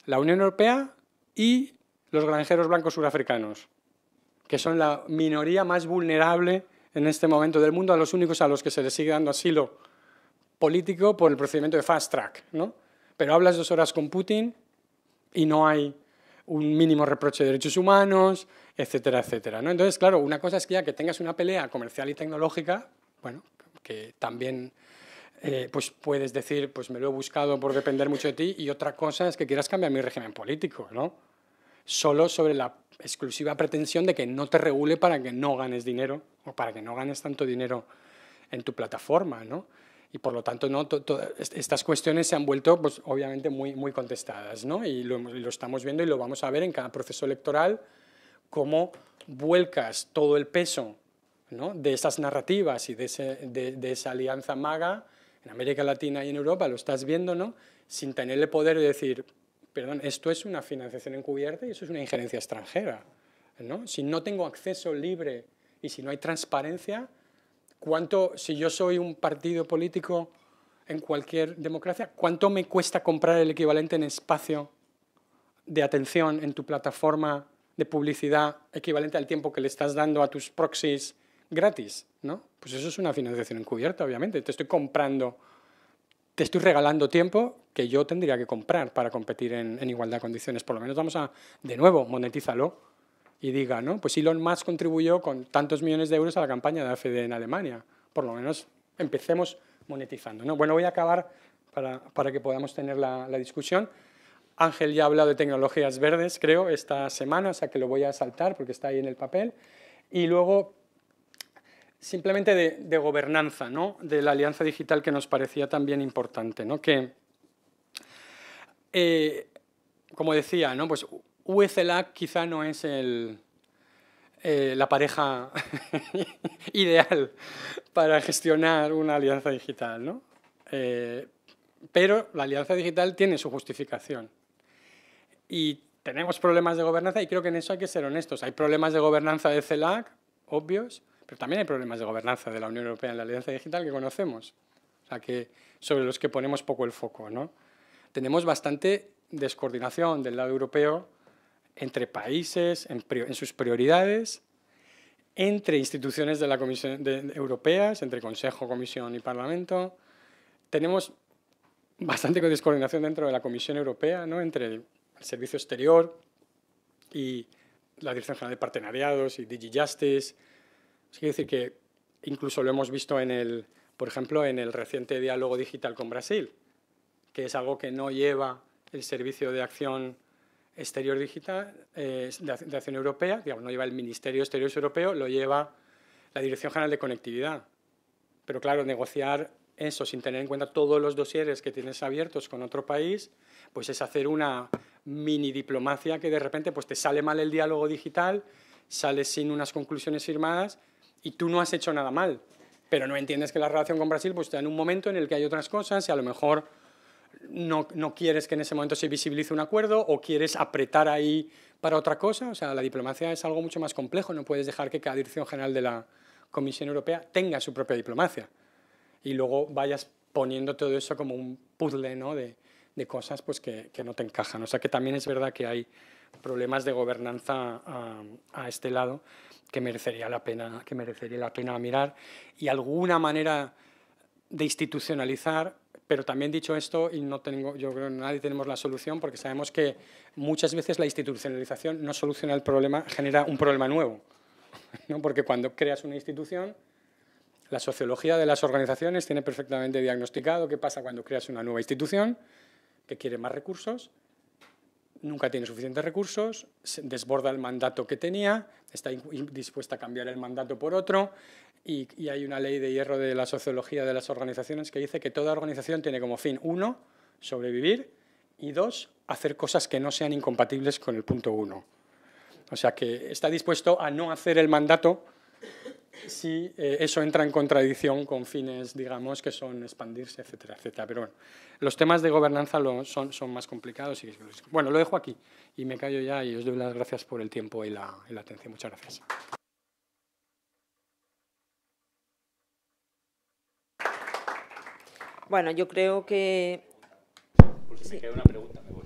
la Unión Europea y los granjeros blancos surafricanos, que son la minoría más vulnerable en este momento del mundo, a los únicos a los que se les sigue dando asilo político por el procedimiento de fast track, ¿no? Pero hablas 2 horas con Putin y no hay un mínimo reproche de derechos humanos, etcétera, etcétera, ¿no? Entonces, claro, una cosa es que ya que tengas una pelea comercial y tecnológica, bueno, que también pues puedes decir, pues me lo he buscado por depender mucho de ti, y otra cosa es que quieras cambiar mi régimen político, ¿no? Solo sobre la exclusiva pretensión de que no te regule para que no ganes dinero o para que no ganes tanto dinero en tu plataforma, ¿no? Y por lo tanto, ¿no? Estas cuestiones se han vuelto, pues, obviamente muy, muy contestadas, ¿no? Y lo estamos viendo y lo vamos a ver en cada proceso electoral, cómo vuelcas todo el peso, ¿no? De esas narrativas y de esa alianza MAGA en América Latina y en Europa, lo estás viendo, ¿no? Sin tener el poder de decir, perdón, esto es una financiación encubierta y eso es una injerencia extranjera, ¿no? Si no tengo acceso libre y si no hay transparencia, si yo soy un partido político en cualquier democracia, ¿cuánto me cuesta comprar el equivalente en espacio de atención en tu plataforma de publicidad equivalente al tiempo que le estás dando a tus proxies gratis, ¿no? Pues eso es una financiación encubierta, obviamente. Te estoy regalando tiempo que yo tendría que comprar para competir en igualdad de condiciones. Por lo menos de nuevo, monetízalo y diga, ¿no? Pues Elon Musk contribuyó con tantos millones de euros a la campaña de AfD en Alemania. Por lo menos empecemos monetizando, ¿no? Bueno, voy a acabar para que podamos tener la discusión. Ángel ya ha hablado de tecnologías verdes, creo, esta semana, o sea que lo voy a saltar porque está ahí en el papel. Y luego, simplemente de gobernanza, ¿no? De la alianza digital, que nos parecía también importante, ¿no? Que, como decía, ¿no? Pues UE-CELAC quizá no es la pareja ideal para gestionar una alianza digital, ¿no? Pero la alianza digital tiene su justificación. Y tenemos problemas de gobernanza y creo que en eso hay que ser honestos. Hay problemas de gobernanza de CELAC, obvios, pero también hay problemas de gobernanza de la Unión Europea en la alianza digital que conocemos, o sea, sobre los que ponemos poco el foco, ¿no? Tenemos bastante descoordinación del lado europeo entre países, en sus prioridades, entre instituciones de la Comisión europeas, entre Consejo, Comisión y Parlamento. Tenemos bastante descoordinación dentro de la Comisión Europea, ¿no? Entre el Servicio Exterior y la Dirección General de Partenariados y DigiJustice. Quiere decir que incluso lo hemos visto por ejemplo, en el reciente diálogo digital con Brasil, que es algo que no lleva el Servicio de Acción Exterior Digital, de Acción Europea, digamos, no lleva el Ministerio de Exteriores Europeo, lo lleva la Dirección General de Conectividad. Pero claro, negociar eso sin tener en cuenta todos los dosieres que tienes abiertos con otro país, pues es hacer una mini diplomacia que de repente pues te sale mal el diálogo digital, sales sin unas conclusiones firmadas y tú no has hecho nada mal, pero no entiendes que la relación con Brasil pues está en un momento en el que hay otras cosas y a lo mejor no quieres que en ese momento se visibilice un acuerdo o quieres apretar ahí para otra cosa. O sea, la diplomacia es algo mucho más complejo, no puedes dejar que cada dirección general de la Comisión Europea tenga su propia diplomacia. y luego vayas poniendo todo eso como un puzzle, ¿no?, de cosas pues, que no te encajan. O sea que también es verdad que hay problemas de gobernanza a este lado que merecería la pena mirar, y alguna manera de institucionalizar. Pero también dicho esto, y yo creo que nadie tenemos la solución, porque sabemos que muchas veces la institucionalización no soluciona el problema, genera un problema nuevo, ¿no? Porque cuando creas una institución, la sociología de las organizaciones tiene perfectamente diagnosticado qué pasa cuando creas una nueva institución, que quiere más recursos, nunca tiene suficientes recursos, desborda el mandato que tenía, está dispuesta a cambiar el mandato por otro, y hay una ley de hierro de la sociología de las organizaciones que dice que toda organización tiene como fin, 1, sobrevivir, y 2, hacer cosas que no sean incompatibles con el punto 1. O sea, que está dispuesto a no hacer el mandato si eso entra en contradicción con fines, digamos, que son expandirse, etcétera, etcétera. Pero bueno, los temas de gobernanza son más complicados. Bueno, lo dejo aquí y me callo ya, y os doy las gracias por el tiempo y la atención. Muchas gracias. Bueno, yo creo que... Por si me queda una pregunta, me voy.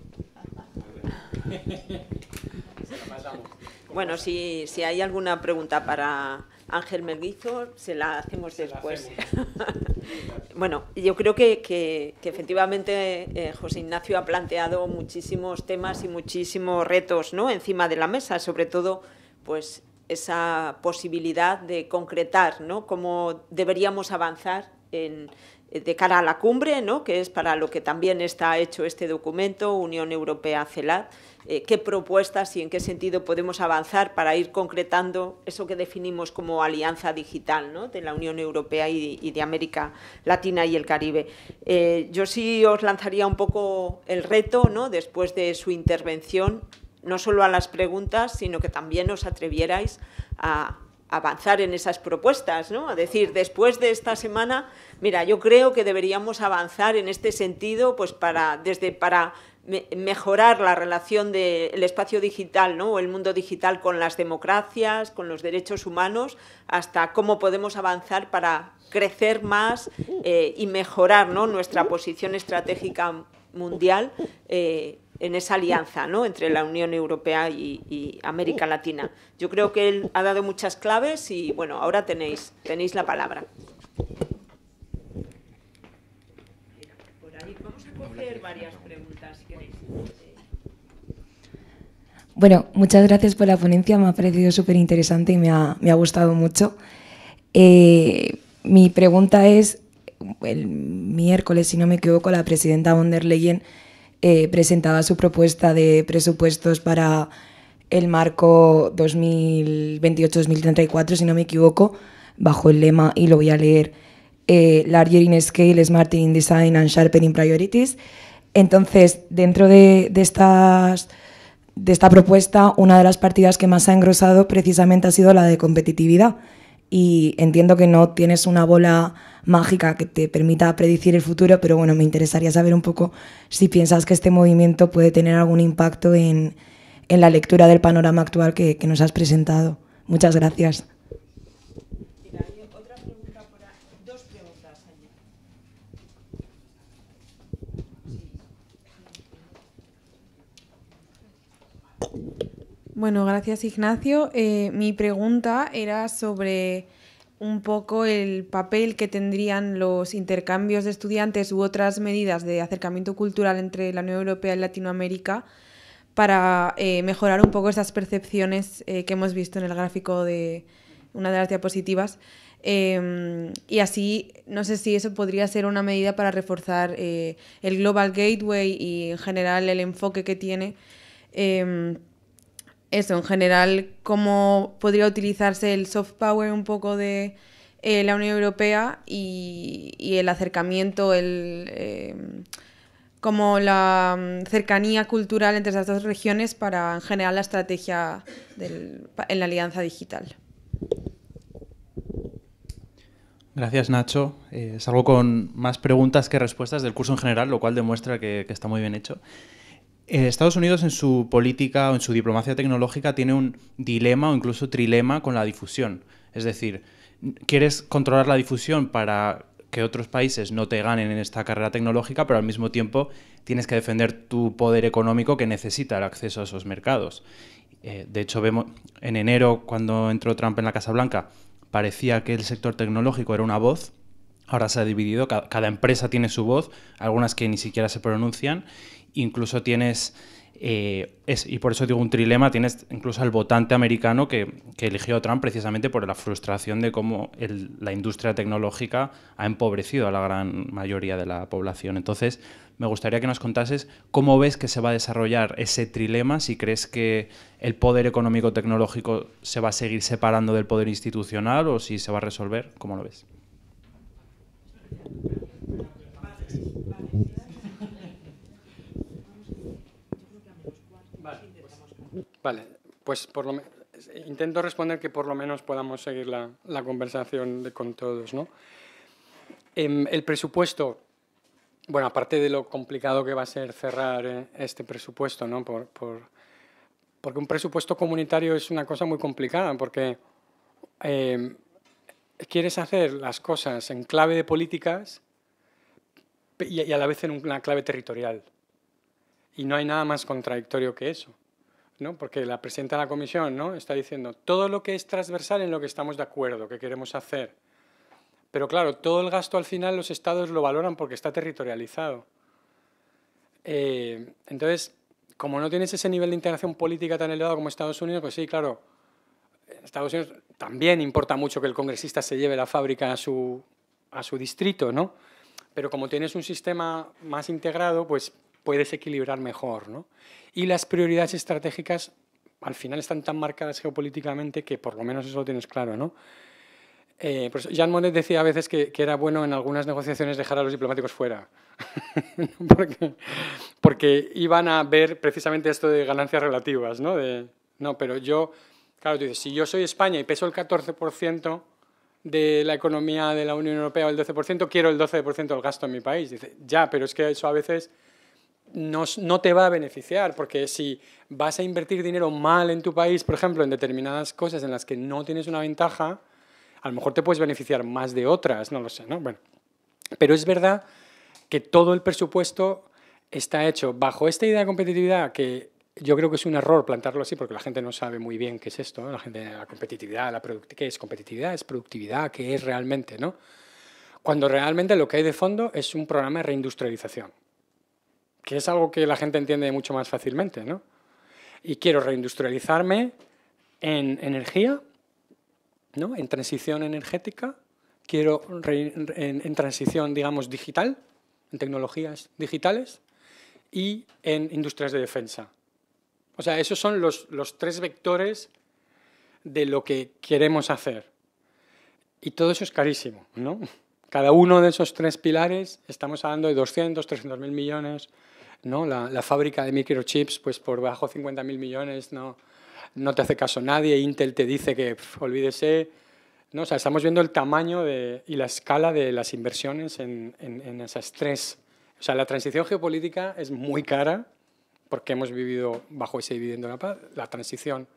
Se la pasamos. Bueno, si hay alguna pregunta para Ángel Melguizo, se la hacemos después. Bueno, yo creo que efectivamente José Ignacio ha planteado muchísimos temas y muchísimos retos, ¿no?, encima de la mesa, sobre todo pues esa posibilidad de concretar, ¿no?, cómo deberíamos avanzar de cara a la cumbre, ¿no?, que es para lo que también está hecho este documento, Unión Europea-CELAC, qué propuestas y en qué sentido podemos avanzar para ir concretando eso que definimos como alianza digital, ¿no?, de la Unión Europea y de América Latina y el Caribe. Yo sí os lanzaría un poco el reto, ¿no?, después de su intervención, no solo a las preguntas, sino que también os atrevierais a avanzar en esas propuestas, ¿no? A decir, después de esta semana, mira, yo creo que deberíamos avanzar en este sentido, pues para mejorar la relación del espacio digital, ¿no?, o el mundo digital con las democracias, con los derechos humanos, hasta cómo podemos avanzar para crecer más y mejorar, ¿no?, nuestra posición estratégica mundial en esa alianza, ¿no?, entre la Unión Europea y América Latina. Yo creo que él ha dado muchas claves y, bueno, ahora tenéis la palabra. Por ahí vamos a coger varias preguntas, si queréis. Bueno, muchas gracias por la ponencia, me ha parecido súper interesante y me ha gustado mucho. Mi pregunta es, el miércoles, si no me equivoco, la presidenta von der Leyen presentaba su propuesta de presupuestos para el marco 2028-2034, si no me equivoco, bajo el lema, y lo voy a leer, Larger in Scale, Smarter in Design and Sharpening Priorities. Entonces, dentro de esta propuesta, una de las partidas que más ha engrosado precisamente ha sido la de competitividad. Y entiendo que no tienes una bola mágica que te permita predecir el futuro, pero bueno, me interesaría saber un poco si piensas que este movimiento puede tener algún impacto en la lectura del panorama actual que nos has presentado. Muchas gracias. Mira, hay otra pregunta por ahí. Dos preguntas allí. Bueno, gracias Ignacio. Mi pregunta era sobre un poco el papel que tendrían los intercambios de estudiantes u otras medidas de acercamiento cultural entre la Unión Europea y Latinoamérica para mejorar un poco esas percepciones que hemos visto en el gráfico de una de las diapositivas. Y así, no sé si eso podría ser una medida para reforzar el Global Gateway y en general el enfoque que tiene. Eso, en general, cómo podría utilizarse el soft power un poco de la Unión Europea y el acercamiento, como la cercanía cultural entre esas dos regiones para, en general, la estrategia en la alianza digital. Gracias, Nacho. Salgo con más preguntas que respuestas del curso en general, lo cual demuestra que está muy bien hecho. Estados Unidos en su política o en su diplomacia tecnológica tiene un dilema o incluso trilema con la difusión. Es decir, quieres controlar la difusión para que otros países no te ganen en esta carrera tecnológica, pero al mismo tiempo tienes que defender tu poder económico que necesita el acceso a esos mercados. De hecho, vemos en enero, cuando entró Trump en la Casa Blanca, parecía que el sector tecnológico era una voz. Ahora se ha dividido, cada empresa tiene su voz, algunas que ni siquiera se pronuncian. Incluso tienes, y por eso digo un trilema, tienes incluso al votante americano que eligió a Trump precisamente por la frustración de cómo la industria tecnológica ha empobrecido a la gran mayoría de la población. Entonces, me gustaría que nos contases cómo ves que se va a desarrollar ese trilema, si crees que el poder económico tecnológico se va a seguir separando del poder institucional o si se va a resolver. ¿Cómo lo ves? Vale, pues intento responder que por lo menos podamos seguir la conversación con todos, ¿no? El presupuesto, bueno, aparte de lo complicado que va a ser cerrar este presupuesto, ¿no? Porque un presupuesto comunitario es una cosa muy complicada, porque quieres hacer las cosas en clave de políticas y a la vez en una clave territorial. Y no hay nada más contradictorio que eso, ¿no? Porque la presidenta de la Comisión, ¿no?, está diciendo todo lo que es transversal en lo que estamos de acuerdo, que queremos hacer. Pero claro, todo el gasto al final los estados lo valoran porque está territorializado. Entonces, como no tienes ese nivel de integración política tan elevado como Estados Unidos, pues sí, claro, Estados Unidos también importa mucho que el congresista se lleve la fábrica a su distrito, ¿no? Pero como tienes un sistema más integrado, pues puedes equilibrar mejor, ¿no? Y las prioridades estratégicas al final están tan marcadas geopolíticamente que por lo menos eso lo tienes claro, ¿no? Pues Jean Monnet decía a veces que era bueno en algunas negociaciones dejar a los diplomáticos fuera, porque iban a ver precisamente esto de ganancias relativas, ¿no? No, pero yo, claro, tú dices, si yo soy España y peso el 14% de la economía de la Unión Europea o el 12%, quiero el 12% del gasto en mi país. Dice, ya, pero es que eso a veces no te va a beneficiar, porque si vas a invertir dinero mal en tu país, por ejemplo, en determinadas cosas en las que no tienes una ventaja, a lo mejor te puedes beneficiar más de otras, no lo sé, ¿no? Bueno, pero es verdad que todo el presupuesto está hecho bajo esta idea de competitividad, que yo creo que es un error plantearlo así, porque la gente no sabe muy bien qué es esto, ¿no? La gente, la competitividad, ¿qué es competitividad? ¿Es productividad? ¿Qué es realmente, no? Cuando realmente lo que hay de fondo es un programa de reindustrialización, que es algo que la gente entiende mucho más fácilmente, ¿no? Y quiero reindustrializarme en energía, ¿no?, en transición energética, quiero en transición, digamos, digital, en tecnologías digitales y en industrias de defensa. O sea, esos son los tres vectores de lo que queremos hacer. Y todo eso es carísimo, ¿no? Cada uno de esos tres pilares estamos hablando de 200, 300.000 millones, ¿no? La fábrica de microchips, pues por bajo 50.000 millones, no te hace caso nadie. Intel te dice que olvídese, ¿no? O sea, estamos viendo el tamaño y la escala de las inversiones en esas tres. O sea, la transición geopolítica es muy cara porque hemos vivido bajo ese dividendo de la paz, la transición.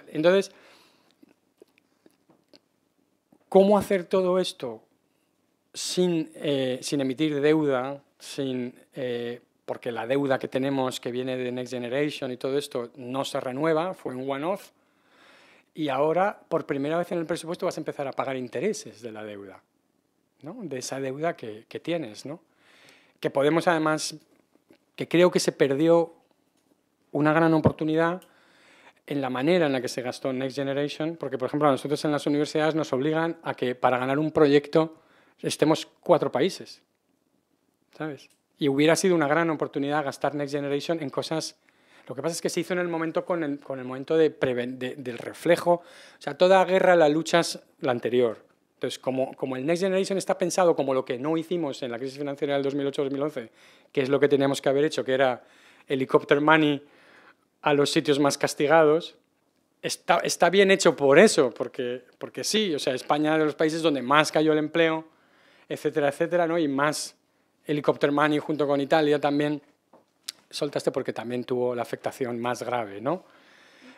Entonces, ¿cómo hacer todo esto sin emitir deuda, porque la deuda que tenemos, que viene de Next Generation y todo esto, no se renueva, fue un one-off, y ahora, por primera vez en el presupuesto, vas a empezar a pagar intereses de la deuda, ¿no? De esa deuda que tienes, ¿no? Que podemos, además, que creo que se perdió una gran oportunidad en la manera en la que se gastó Next Generation, porque, por ejemplo, a nosotros en las universidades nos obligan a que para ganar un proyecto estemos 4 países, ¿sabes? Y hubiera sido una gran oportunidad gastar Next Generation en cosas. Lo que pasa es que se hizo en el momento con el momento del reflejo. O sea, toda guerra la luchas la anterior. Entonces, como el Next Generation está pensado como lo que no hicimos en la crisis financiera del 2008-2011, que es lo que teníamos que haber hecho, que era helicopter money a los sitios más castigados, está bien hecho por eso, porque sí, o sea, España es de los países donde más cayó el empleo, etcétera, etcétera, ¿no? Y más helicopter money junto con Italia también soltaste porque también tuvo la afectación más grave, ¿no?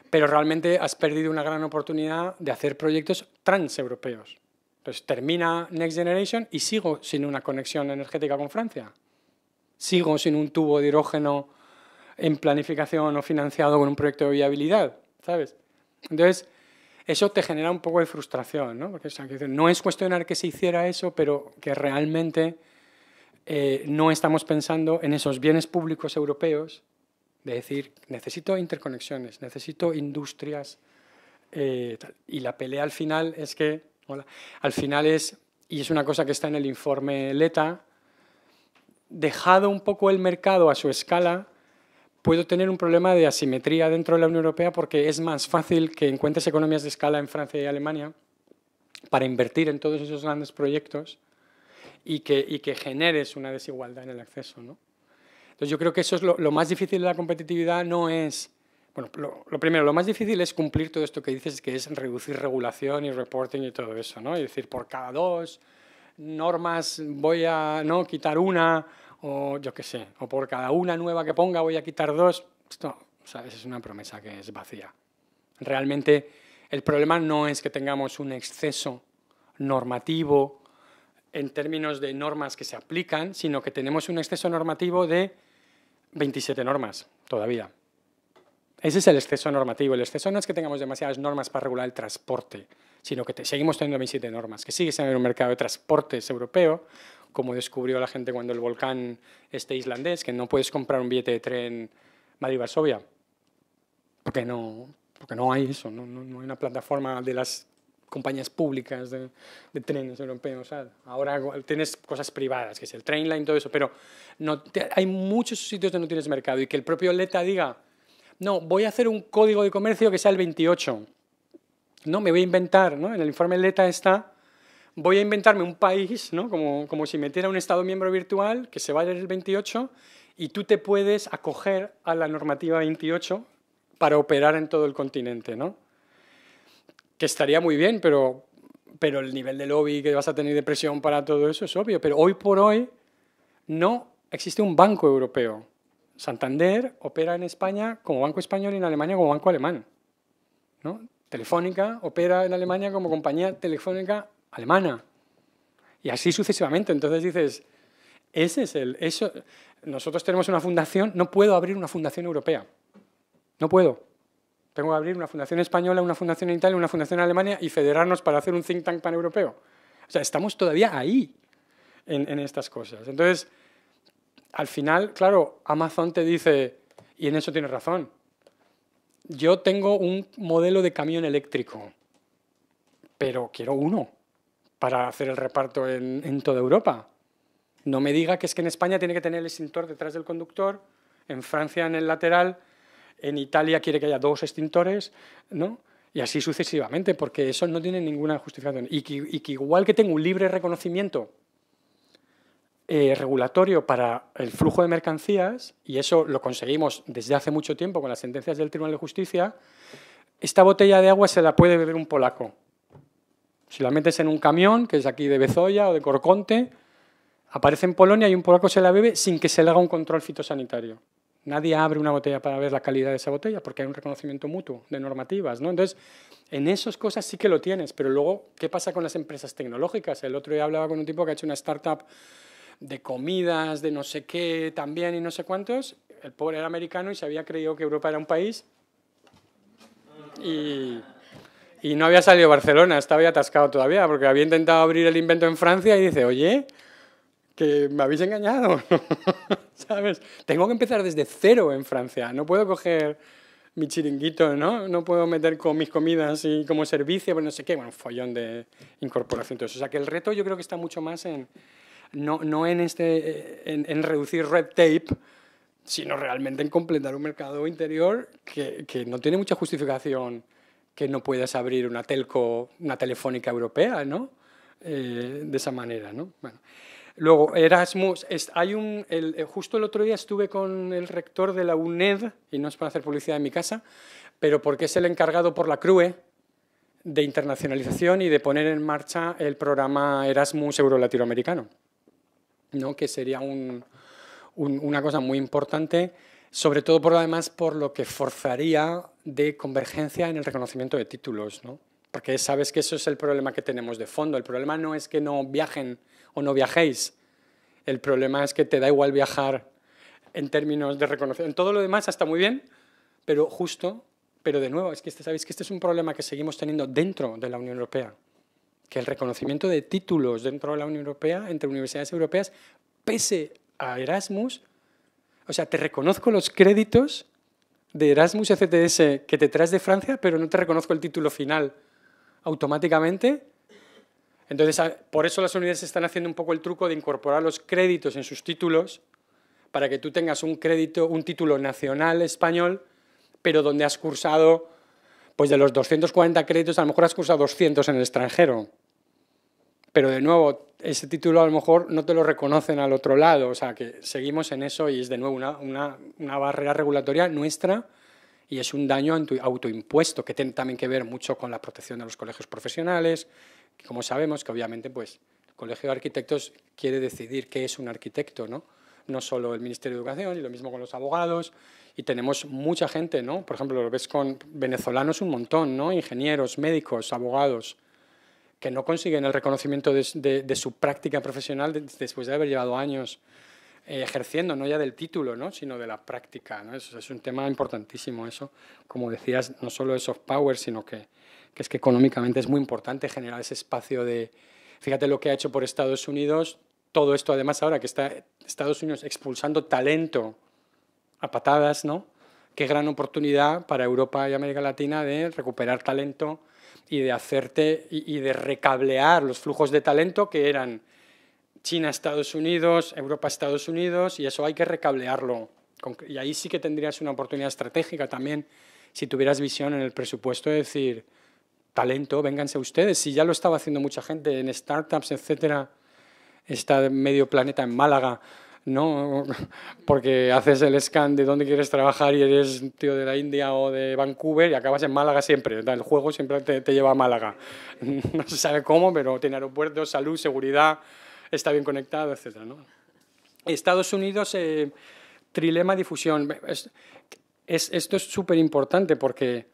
Pero realmente has perdido una gran oportunidad de hacer proyectos transeuropeos. Entonces termina Next Generation y sigo sin una conexión energética con Francia. Sigo sin un tubo de hidrógeno en planificación o financiado con un proyecto de viabilidad, ¿sabes? Entonces, eso te genera un poco de frustración, ¿no? Porque, o sea, no es cuestionar que se hiciera eso, pero que realmente no estamos pensando en esos bienes públicos europeos, de decir, necesito interconexiones, necesito industrias, y la pelea al final es que, al final es, y es una cosa que está en el informe Letta, dejado un poco el mercado a su escala, puedo tener un problema de asimetría dentro de la Unión Europea porque es más fácil que encuentres economías de escala en Francia y Alemania para invertir en todos esos grandes proyectos y que generes una desigualdad en el acceso, ¿no? Entonces yo creo que eso es lo más difícil de la competitividad, no es... Bueno, lo primero, lo más difícil es cumplir todo esto que dices, que es reducir regulación y reporting y todo eso, ¿no? Es decir, por cada 2 normas voy a quitar una, o yo qué sé, o por cada una nueva que ponga voy a quitar 2. Esto, ¿sabes? Es una promesa que es vacía. Realmente el problema no es que tengamos un exceso normativo en términos de normas que se aplican, sino que tenemos un exceso normativo de 27 normas todavía. Ese es el exceso normativo. El exceso no es que tengamos demasiadas normas para regular el transporte, sino que seguimos teniendo 27 normas, que sigue siendo un mercado de transportes europeo, como descubrió la gente cuando el volcán islandés, que no puedes comprar un billete de tren Madrid-Varsovia, porque no hay eso, no hay una plataforma de las compañías públicas de trenes europeos, ¿sabes? Ahora tienes cosas privadas, que es el Trainline, todo eso, pero hay muchos sitios donde no tienes mercado y que el propio Letta diga, no, voy a hacer un código de comercio que sea el 28. No, me voy a inventar, ¿no? En el informe Letta está, voy a inventarme un país, ¿no? Como si metiera un Estado miembro virtual que se vaya el 28 y tú te puedes acoger a la normativa 28 para operar en todo el continente, ¿no? Que estaría muy bien, pero el nivel de lobby que vas a tener de presión para todo eso es obvio. Pero hoy por hoy no existe un banco europeo. Santander opera en España como banco español y en Alemania como banco alemán, ¿no? Telefónica opera en Alemania como compañía telefónica alemana. Y así sucesivamente. Entonces dices, nosotros tenemos una fundación, no puedo abrir una fundación europea. No puedo. Tengo que abrir una fundación española, una fundación en Italia, una fundación en Alemania y federarnos para hacer un think tank paneuropeo. O sea, estamos todavía ahí en estas cosas. Entonces, al final, claro, Amazon te dice, y en eso tienes razón, yo tengo un modelo de camión eléctrico, pero quiero uno para hacer el reparto en toda Europa. No me diga que es que en España tiene que tener el extintor detrás del conductor, en Francia en el lateral, en Italia quiere que haya 2 extintores, ¿no? Y así sucesivamente, porque eso no tiene ninguna justificación. Y que igual que tengo un libre reconocimiento regulatorio para el flujo de mercancías, y eso lo conseguimos desde hace mucho tiempo con las sentencias del Tribunal de Justicia, esta botella de agua se la puede beber un polaco. Si la metes en un camión, que es aquí de Bezoya o de Corconte, aparece en Polonia y un polaco se la bebe sin que se le haga un control fitosanitario. Nadie abre una botella para ver la calidad de esa botella porque hay un reconocimiento mutuo de normativas, ¿no? Entonces, en esas cosas sí que lo tienes, pero luego, ¿qué pasa con las empresas tecnológicas? El otro día hablaba con un tipo que ha hecho una startup de comidas, de no sé qué, también y no sé cuántos. El pobre era americano y se había creído que Europa era un país y no había salido Barcelona, estaba ya atascado todavía porque había intentado abrir el invento en Francia y dice, oye, que me habéis engañado, ¿sabes? Tengo que empezar desde cero en Francia, no puedo coger mi chiringuito, ¿no? No puedo meter con mis comidas y como servicio, pues no sé qué, bueno, un follón de incorporación. Entonces, o sea, que el reto yo creo que está mucho más en no en reducir red tape, sino realmente en completar un mercado interior que no tiene mucha justificación que no puedas abrir una telco, una telefónica europea, ¿no? De esa manera, ¿no? Bueno. Luego, Erasmus, justo el otro día estuve con el rector de la UNED, y no es para hacer publicidad en mi casa, pero porque es el encargado por la CRUE de internacionalización y de poner en marcha el programa Erasmus Euro-Latinoamericano, ¿no? Que sería una cosa muy importante, sobre todo además por lo que forzaría de convergencia en el reconocimiento de títulos, ¿no? porque sabes que eso es el problema que tenemos de fondo. El problema no es que no viajen o no viajéis, el problema es que te da igual viajar en términos de reconocimiento. En todo lo demás está muy bien, pero de nuevo, es que sabéis que este es un problema que seguimos teniendo dentro de la Unión Europea, que el reconocimiento de títulos dentro de la Unión Europea, entre universidades europeas, pese a Erasmus, o sea, te reconozco los créditos de Erasmus ECTS que te traes de Francia, pero no te reconozco el título final automáticamente. Entonces, por eso las universidades están haciendo un poco el truco de incorporar los créditos en sus títulos para que tú tengas un título nacional español, pero donde has cursado, pues de los 240 créditos, a lo mejor has cursado 200 en el extranjero. Pero de nuevo, ese título a lo mejor no te lo reconocen al otro lado, o sea que seguimos en eso y es de nuevo una barrera regulatoria nuestra y es un daño autoimpuesto que tiene también que ver mucho con la protección de los colegios profesionales, que como sabemos que obviamente pues, el Colegio de Arquitectos quiere decidir qué es un arquitecto, ¿no? No solo el Ministerio de Educación, y lo mismo con los abogados, y tenemos mucha gente, ¿no? Por ejemplo, lo ves con venezolanos un montón, ¿no? Ingenieros, médicos, abogados, que no consiguen el reconocimiento de su práctica profesional después de haber llevado años ejerciendo, no ya del título, ¿no? Sino de la práctica, ¿no? Eso es un tema importantísimo, eso. Como decías, no solo es soft power, sino que es que económicamente es muy importante generar ese espacio de... Fíjate lo que ha hecho por Estados Unidos, todo esto además ahora que está Estados Unidos expulsando talento a patadas, ¿no? Qué gran oportunidad para Europa y América Latina de recuperar talento y de hacerte y de recablear los flujos de talento que eran China, Estados Unidos, Europa, Estados Unidos, y eso hay que recablearlo. Y ahí sí que tendrías una oportunidad estratégica también, si tuvieras visión en el presupuesto, de decir, talento, vénganse ustedes. Si ya lo estaba haciendo mucha gente en startups, etcétera, está medio planeta en Málaga, ¿no? Porque haces el scan de dónde quieres trabajar y eres tío de la India o de Vancouver y acabas en Málaga siempre. El juego siempre te lleva a Málaga. No se sabe cómo, pero tiene aeropuertos, salud, seguridad, está bien conectado, etc., ¿no? Estados Unidos, trilema, difusión. Esto es súper importante porque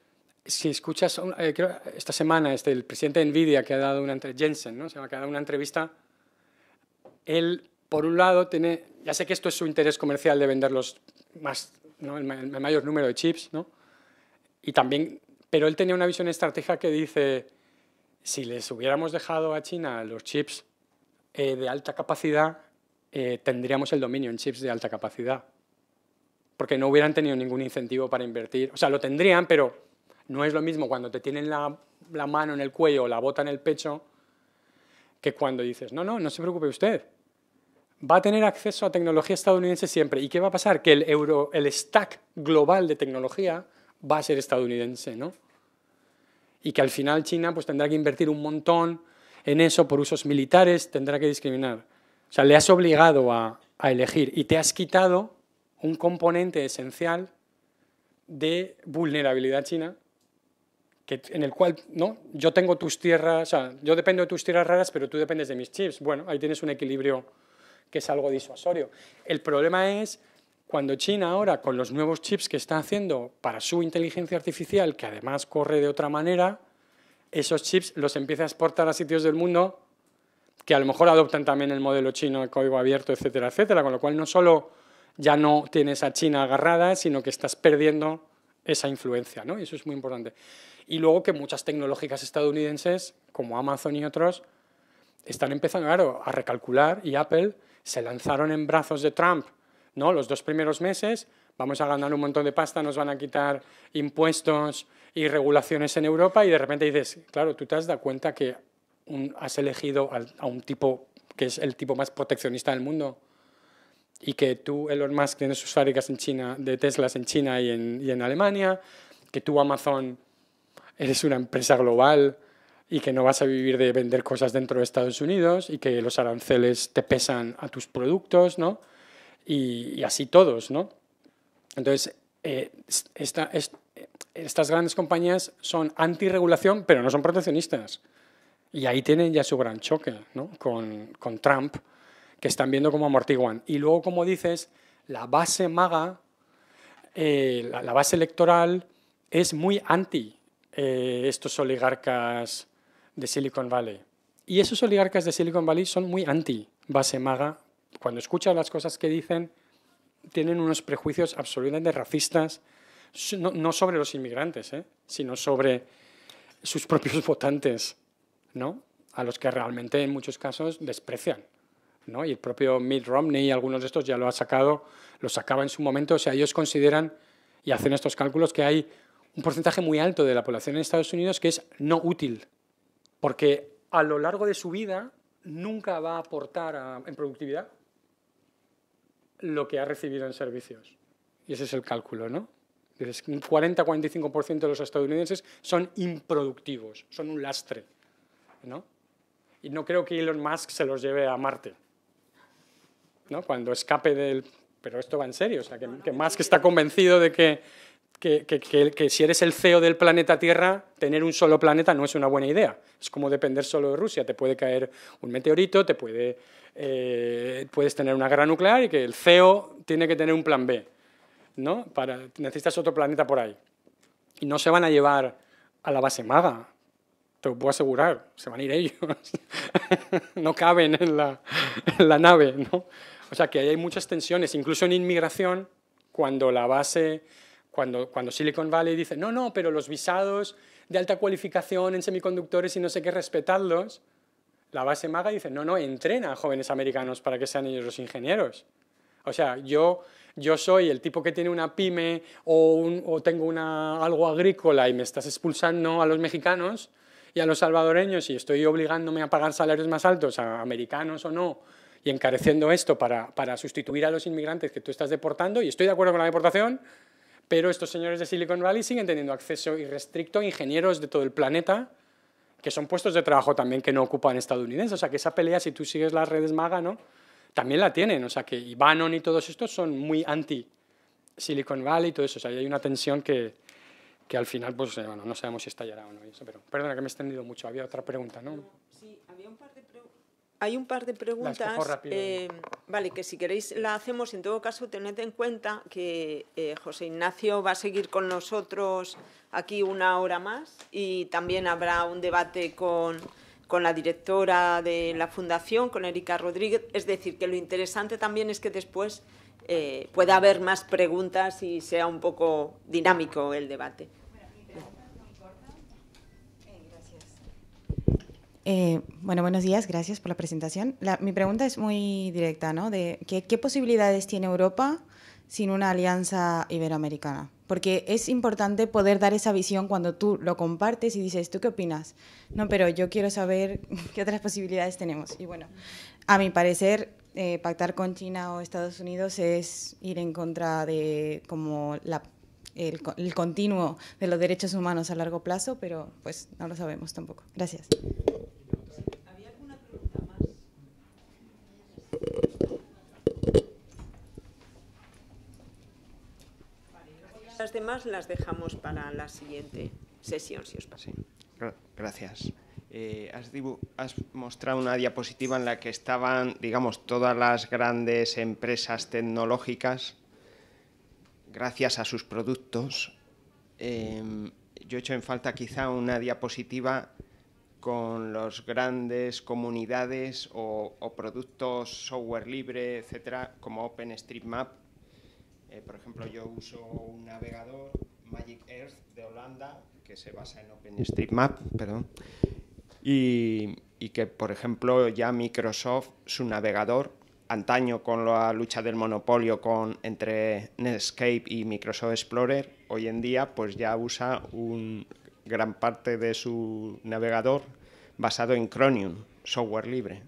si escuchas, creo, esta semana el presidente de NVIDIA que ha dado una entrevista, Jensen, ¿no? Que ha dado una entrevista, él, por un lado, ya sé que esto es su interés comercial de vender ¿no? el mayor número de chips, ¿no? Y también, pero él tenía una visión estratégica que dice, si les hubiéramos dejado a China los chips de alta capacidad, tendríamos el dominio en chips de alta capacidad, porque no hubieran tenido ningún incentivo para invertir. O sea, lo tendrían, pero no es lo mismo cuando te tienen la mano en el cuello o la bota en el pecho que cuando dices, no se preocupe usted, va a tener acceso a tecnología estadounidense siempre. ¿Y qué va a pasar? Que el stack global de tecnología va a ser estadounidense, ¿no? Y que al final China pues, tendrá que invertir un montón en eso por usos militares, tendrá que discriminar. O sea, le has obligado a elegir y te has quitado un componente esencial de vulnerabilidad china, en el cual, ¿no? Yo tengo tus tierras, o sea, yo dependo de tus tierras raras, pero tú dependes de mis chips. Bueno, ahí tienes un equilibrio que es algo disuasorio. El problema es cuando China ahora, con los nuevos chips que está haciendo para su inteligencia artificial, que además corre de otra manera, esos chips los empieza a exportar a sitios del mundo que a lo mejor adoptan también el modelo chino de código abierto, etcétera, etcétera, con lo cual no solo ya no tienes a China agarrada, sino que estás perdiendo esa influencia, ¿no? Y eso es muy importante. Y luego que muchas tecnológicas estadounidenses, como Amazon y otros, están empezando, claro, a recalcular, y Apple se lanzaron en brazos de Trump, ¿no? Los 2 primeros meses, vamos a ganar un montón de pasta, nos van a quitar impuestos y regulaciones en Europa, y de repente dices, claro, tú te has dado cuenta que has elegido a un tipo que es el tipo más proteccionista del mundo, y que tú, Elon Musk, tienes sus fábricas en China, de Teslas en China y en Alemania, que tú, Amazon, eres una empresa global y que no vas a vivir de vender cosas dentro de Estados Unidos y que los aranceles te pesan a tus productos, ¿no? Y así todos, ¿no? Entonces, estas grandes compañías son antirregulación, pero no son proteccionistas. Y ahí tienen ya su gran choque, ¿no? con Trump, que están viendo cómo amortiguan. Y luego, como dices, la base MAGA, la base electoral, es muy anti estos oligarcas de Silicon Valley. Y esos oligarcas de Silicon Valley son muy anti-base MAGA. Cuando escuchas las cosas que dicen, tienen unos prejuicios absolutamente racistas, no sobre los inmigrantes, sino sobre sus propios votantes, ¿no? A los que realmente en muchos casos desprecian, ¿no? Y el propio Mitt Romney y algunos de estos ya lo sacaba en su momento. O sea, ellos consideran y hacen estos cálculos que hay un porcentaje muy alto de la población en Estados Unidos que es no útil, porque a lo largo de su vida nunca va a aportar en productividad lo que ha recibido en servicios. Y ese es el cálculo, ¿no? Un 40-45% de los estadounidenses son improductivos, son un lastre, ¿no? Y no creo que Elon Musk se los lleve a Marte, ¿no? Cuando escape del... Pero esto va en serio, o sea, que Musk está convencido de que si eres el CEO del planeta Tierra, tener un solo planeta no es una buena idea. Es como depender solo de Rusia. Te puede caer un meteorito, puedes tener una guerra nuclear y que el CEO tiene que tener un plan B, ¿no? Necesitas otro planeta por ahí. Y no se van a llevar a la base MAGA, te lo puedo asegurar, se van a ir ellos. No caben en la nave, ¿no? O sea, que ahí hay muchas tensiones, incluso en inmigración, cuando Silicon Valley dice, no, pero los visados de alta cualificación en semiconductores y no sé qué, respetadlos, la base MAGA dice, no, entrena a jóvenes americanos para que sean ellos los ingenieros. O sea, yo soy el tipo que tiene una pyme o tengo algo agrícola y me estás expulsando a los mexicanos y a los salvadoreños y estoy obligándome a pagar salarios más altos a americanos o no, y encareciendo esto para sustituir a los inmigrantes que tú estás deportando, y estoy de acuerdo con la deportación, pero estos señores de Silicon Valley siguen teniendo acceso irrestricto a ingenieros de todo el planeta, que son puestos de trabajo también que no ocupan estadounidenses. O sea, que esa pelea, si tú sigues las redes MAGA, ¿no?, también la tienen. O sea, que Bannon y todos estos son muy anti-Silicon Valley y todo eso. O sea, hay una tensión que al final, pues, bueno, no sabemos si estallará o no. Eso, pero, perdona, que me he extendido mucho. Había otra pregunta, ¿no? Sí, había un par de hay un par de preguntas, vale, que si queréis la hacemos. En todo caso, tened en cuenta que José Ignacio va a seguir con nosotros aquí una hora más y también habrá un debate con la directora de la Fundación, con Erika Rodríguez. Es decir, que lo interesante también es que después pueda haber más preguntas y sea un poco dinámico el debate. Bueno, buenos días, gracias por la presentación. Mi pregunta es muy directa, ¿no? ¿Qué posibilidades tiene Europa sin una alianza iberoamericana? Porque es importante poder dar esa visión cuando tú lo compartes y dices, ¿tú qué opinas? No, pero yo quiero saber qué otras posibilidades tenemos. Y bueno, a mi parecer, pactar con China o Estados Unidos es ir en contra de como el continuo de los derechos humanos a largo plazo, pero pues no lo sabemos tampoco. Gracias. ¿Había alguna pregunta más? Las demás las dejamos para la siguiente sesión, si os parece. Sí. Gracias. Has mostrado una diapositiva en la que estaban, digamos, todas las grandes empresas tecnológicas gracias a sus productos. Yo he hecho en falta quizá una diapositiva con las grandes comunidades o productos software libre, etcétera, como OpenStreetMap. Por ejemplo, yo uso un navegador, Magic Earth, de Holanda, que se basa en OpenStreetMap, perdón, y que, por ejemplo, ya Microsoft, su navegador, antaño con la lucha del monopolio entre Netscape y Microsoft Explorer, hoy en día pues ya usa gran parte de su navegador basado en Chromium, software libre.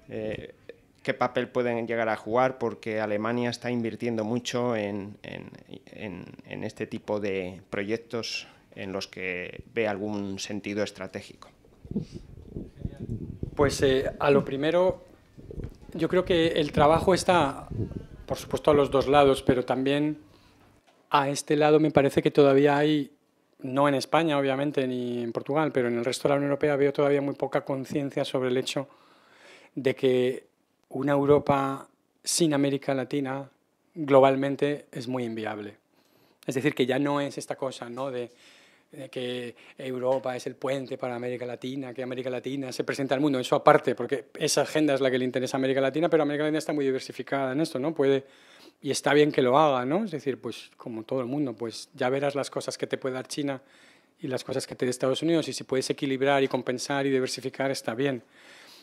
¿Qué papel pueden llegar a jugar? Porque Alemania está invirtiendo mucho en este tipo de proyectos en los que ve algún sentido estratégico. Pues a lo primero, yo creo que el trabajo está, por supuesto, a los dos lados, pero también a este lado me parece que todavía hay, no en España, obviamente, ni en Portugal, pero en el resto de la Unión Europea veo todavía muy poca conciencia sobre el hecho de que una Europa sin América Latina globalmente es muy inviable. Es decir, que ya no es esta cosa, ¿no?, de que Europa es el puente para América Latina, que América Latina se presenta al mundo, eso aparte, porque esa agenda es la que le interesa a América Latina, pero América Latina está muy diversificada en esto, ¿no? Y está bien que lo haga, ¿no? Es decir, pues como todo el mundo, pues ya verás las cosas que te puede dar China y las cosas que te dé Estados Unidos, y si puedes equilibrar y compensar y diversificar, está bien.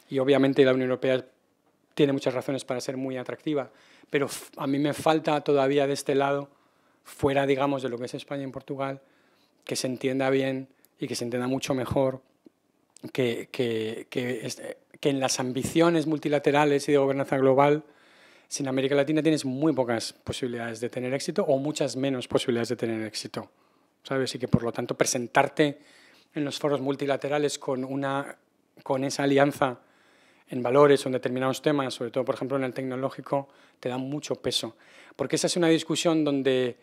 Y obviamente la Unión Europea tiene muchas razones para ser muy atractiva, pero a mí me falta todavía de este lado, fuera, digamos, de lo que es España y Portugal, que se entienda bien y que se entienda mucho mejor que en las ambiciones multilaterales y de gobernanza global, sin América Latina tienes muy pocas posibilidades de tener éxito o muchas menos posibilidades de tener éxito, ¿sabes? Y que, por lo tanto, presentarte en los foros multilaterales con esa alianza en valores o en determinados temas, sobre todo, por ejemplo, en el tecnológico, te da mucho peso. Porque esa es una discusión donde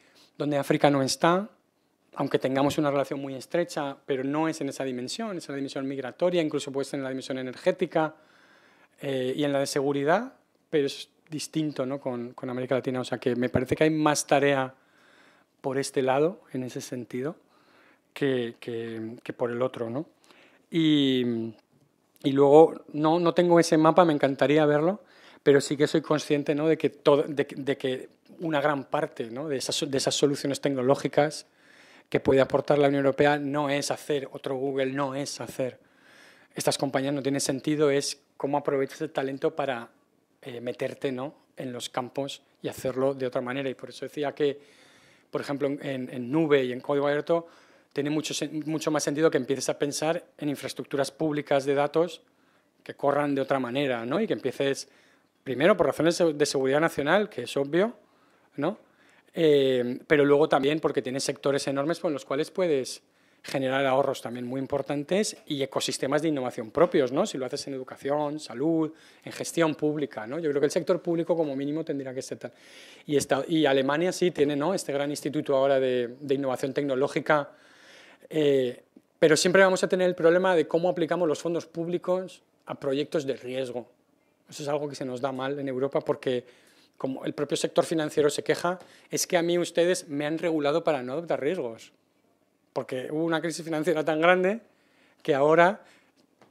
África no está, aunque tengamos una relación muy estrecha, pero no es en esa dimensión, es en la dimensión migratoria, incluso puede ser en la dimensión energética y en la de seguridad, pero es distinto, ¿no? con América Latina. O sea que me parece que hay más tarea por este lado, en ese sentido, que por el otro, ¿no? Y luego, no tengo ese mapa, me encantaría verlo, pero sí que soy consciente, ¿no? de que una gran parte, ¿no? de esas soluciones tecnológicas que puede aportar la Unión Europea no es hacer otro Google, no es hacer estas compañías, no tiene sentido, es cómo aprovechas el talento para meterte, ¿no? en los campos y hacerlo de otra manera. Y por eso decía que, por ejemplo, en nube y en código abierto, tiene mucho más sentido que empieces a pensar en infraestructuras públicas de datos que corran de otra manera, ¿no? Y que empieces, primero, por razones de seguridad nacional, que es obvio, ¿no? Pero luego también porque tienes sectores enormes con los cuales puedes generar ahorros también muy importantes y ecosistemas de innovación propios, ¿no? Si lo haces en educación, salud, en gestión pública, ¿no? Yo creo que el sector público como mínimo tendría que ser tal. Y Alemania sí tiene, ¿no? este gran instituto ahora de innovación tecnológica, pero siempre vamos a tener el problema de cómo aplicamos los fondos públicos a proyectos de riesgo. Eso es algo que se nos da mal en Europa porque, como el propio sector financiero se queja, es que a mí ustedes me han regulado para no adoptar riesgos. Porque hubo una crisis financiera tan grande que ahora,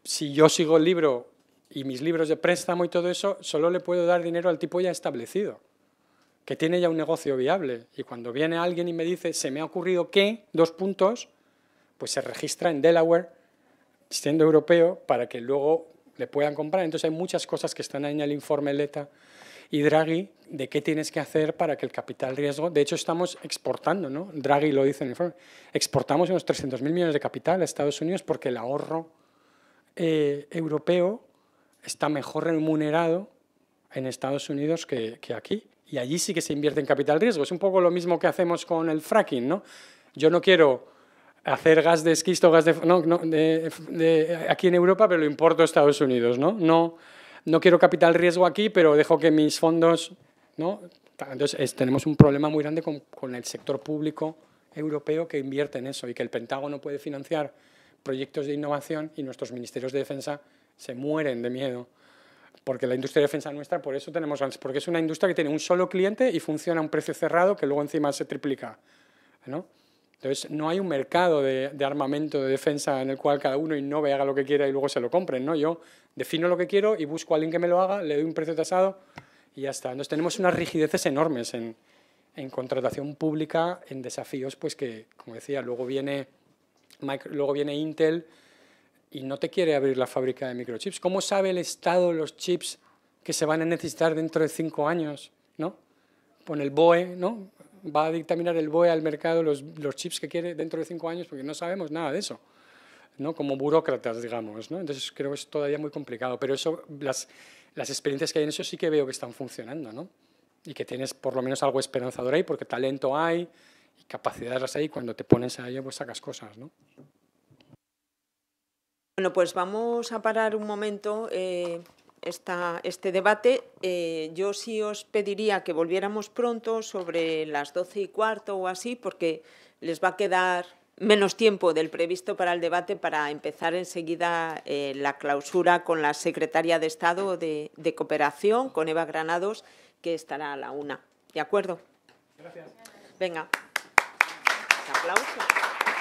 si yo sigo el libro y mis libros de préstamo y todo eso, solo le puedo dar dinero al tipo ya establecido, que tiene ya un negocio viable. Y cuando viene alguien y me dice, se me ha ocurrido que, 2 puntos, pues se registra en Delaware, siendo europeo, para que luego le puedan comprar. Entonces hay muchas cosas que están ahí en el informe Letta y Draghi de qué tienes que hacer para que el capital riesgo... De hecho, estamos exportando, ¿no? Draghi lo dice en el informe. Exportamos unos 300.000 millones de capital a Estados Unidos porque el ahorro europeo está mejor remunerado en Estados Unidos que aquí. Y allí sí que se invierte en capital riesgo. Es un poco lo mismo que hacemos con el fracking, ¿no? Yo no quiero hacer gas de esquisto, aquí en Europa, pero lo importo a Estados Unidos, ¿no? No quiero capital riesgo aquí, pero dejo que mis fondos, ¿no? Entonces tenemos un problema muy grande con el sector público europeo que invierte en eso y que el Pentágono puede financiar proyectos de innovación y nuestros ministerios de defensa se mueren de miedo. Porque la industria de defensa nuestra, por eso tenemos, porque es una industria que tiene un solo cliente y funciona a un precio cerrado que luego encima se triplica, ¿no? Entonces, no hay un mercado de armamento, de defensa, en el cual cada uno innove y haga lo que quiera y luego se lo compren, ¿no? Yo defino lo que quiero y busco a alguien que me lo haga, le doy un precio tasado y ya está. Entonces, tenemos unas rigideces enormes en contratación pública, en desafíos, pues que, como decía, luego viene Intel y no te quiere abrir la fábrica de microchips. ¿Cómo sabe el Estado los chips que se van a necesitar dentro de 5 años, ¿no? Con el BOE, ¿no? Va a dictaminar el BOE al mercado los chips que quiere dentro de 5 años porque no sabemos nada de eso, ¿no? Como burócratas, digamos, ¿no? Entonces creo que es todavía muy complicado, pero eso, las experiencias que hay en eso sí que veo que están funcionando, ¿no? Y que tienes por lo menos algo esperanzador ahí porque talento hay y capacidades hay y cuando te pones a ello pues sacas cosas, ¿no? Bueno, pues vamos a parar un momento este debate. Yo sí os pediría que volviéramos pronto sobre las 12:15 o así, porque les va a quedar menos tiempo del previsto para el debate para empezar enseguida la clausura con la secretaria de Estado de Cooperación, con Eva Granados, que estará a la 1. ¿De acuerdo? Gracias. Venga. Aplauso.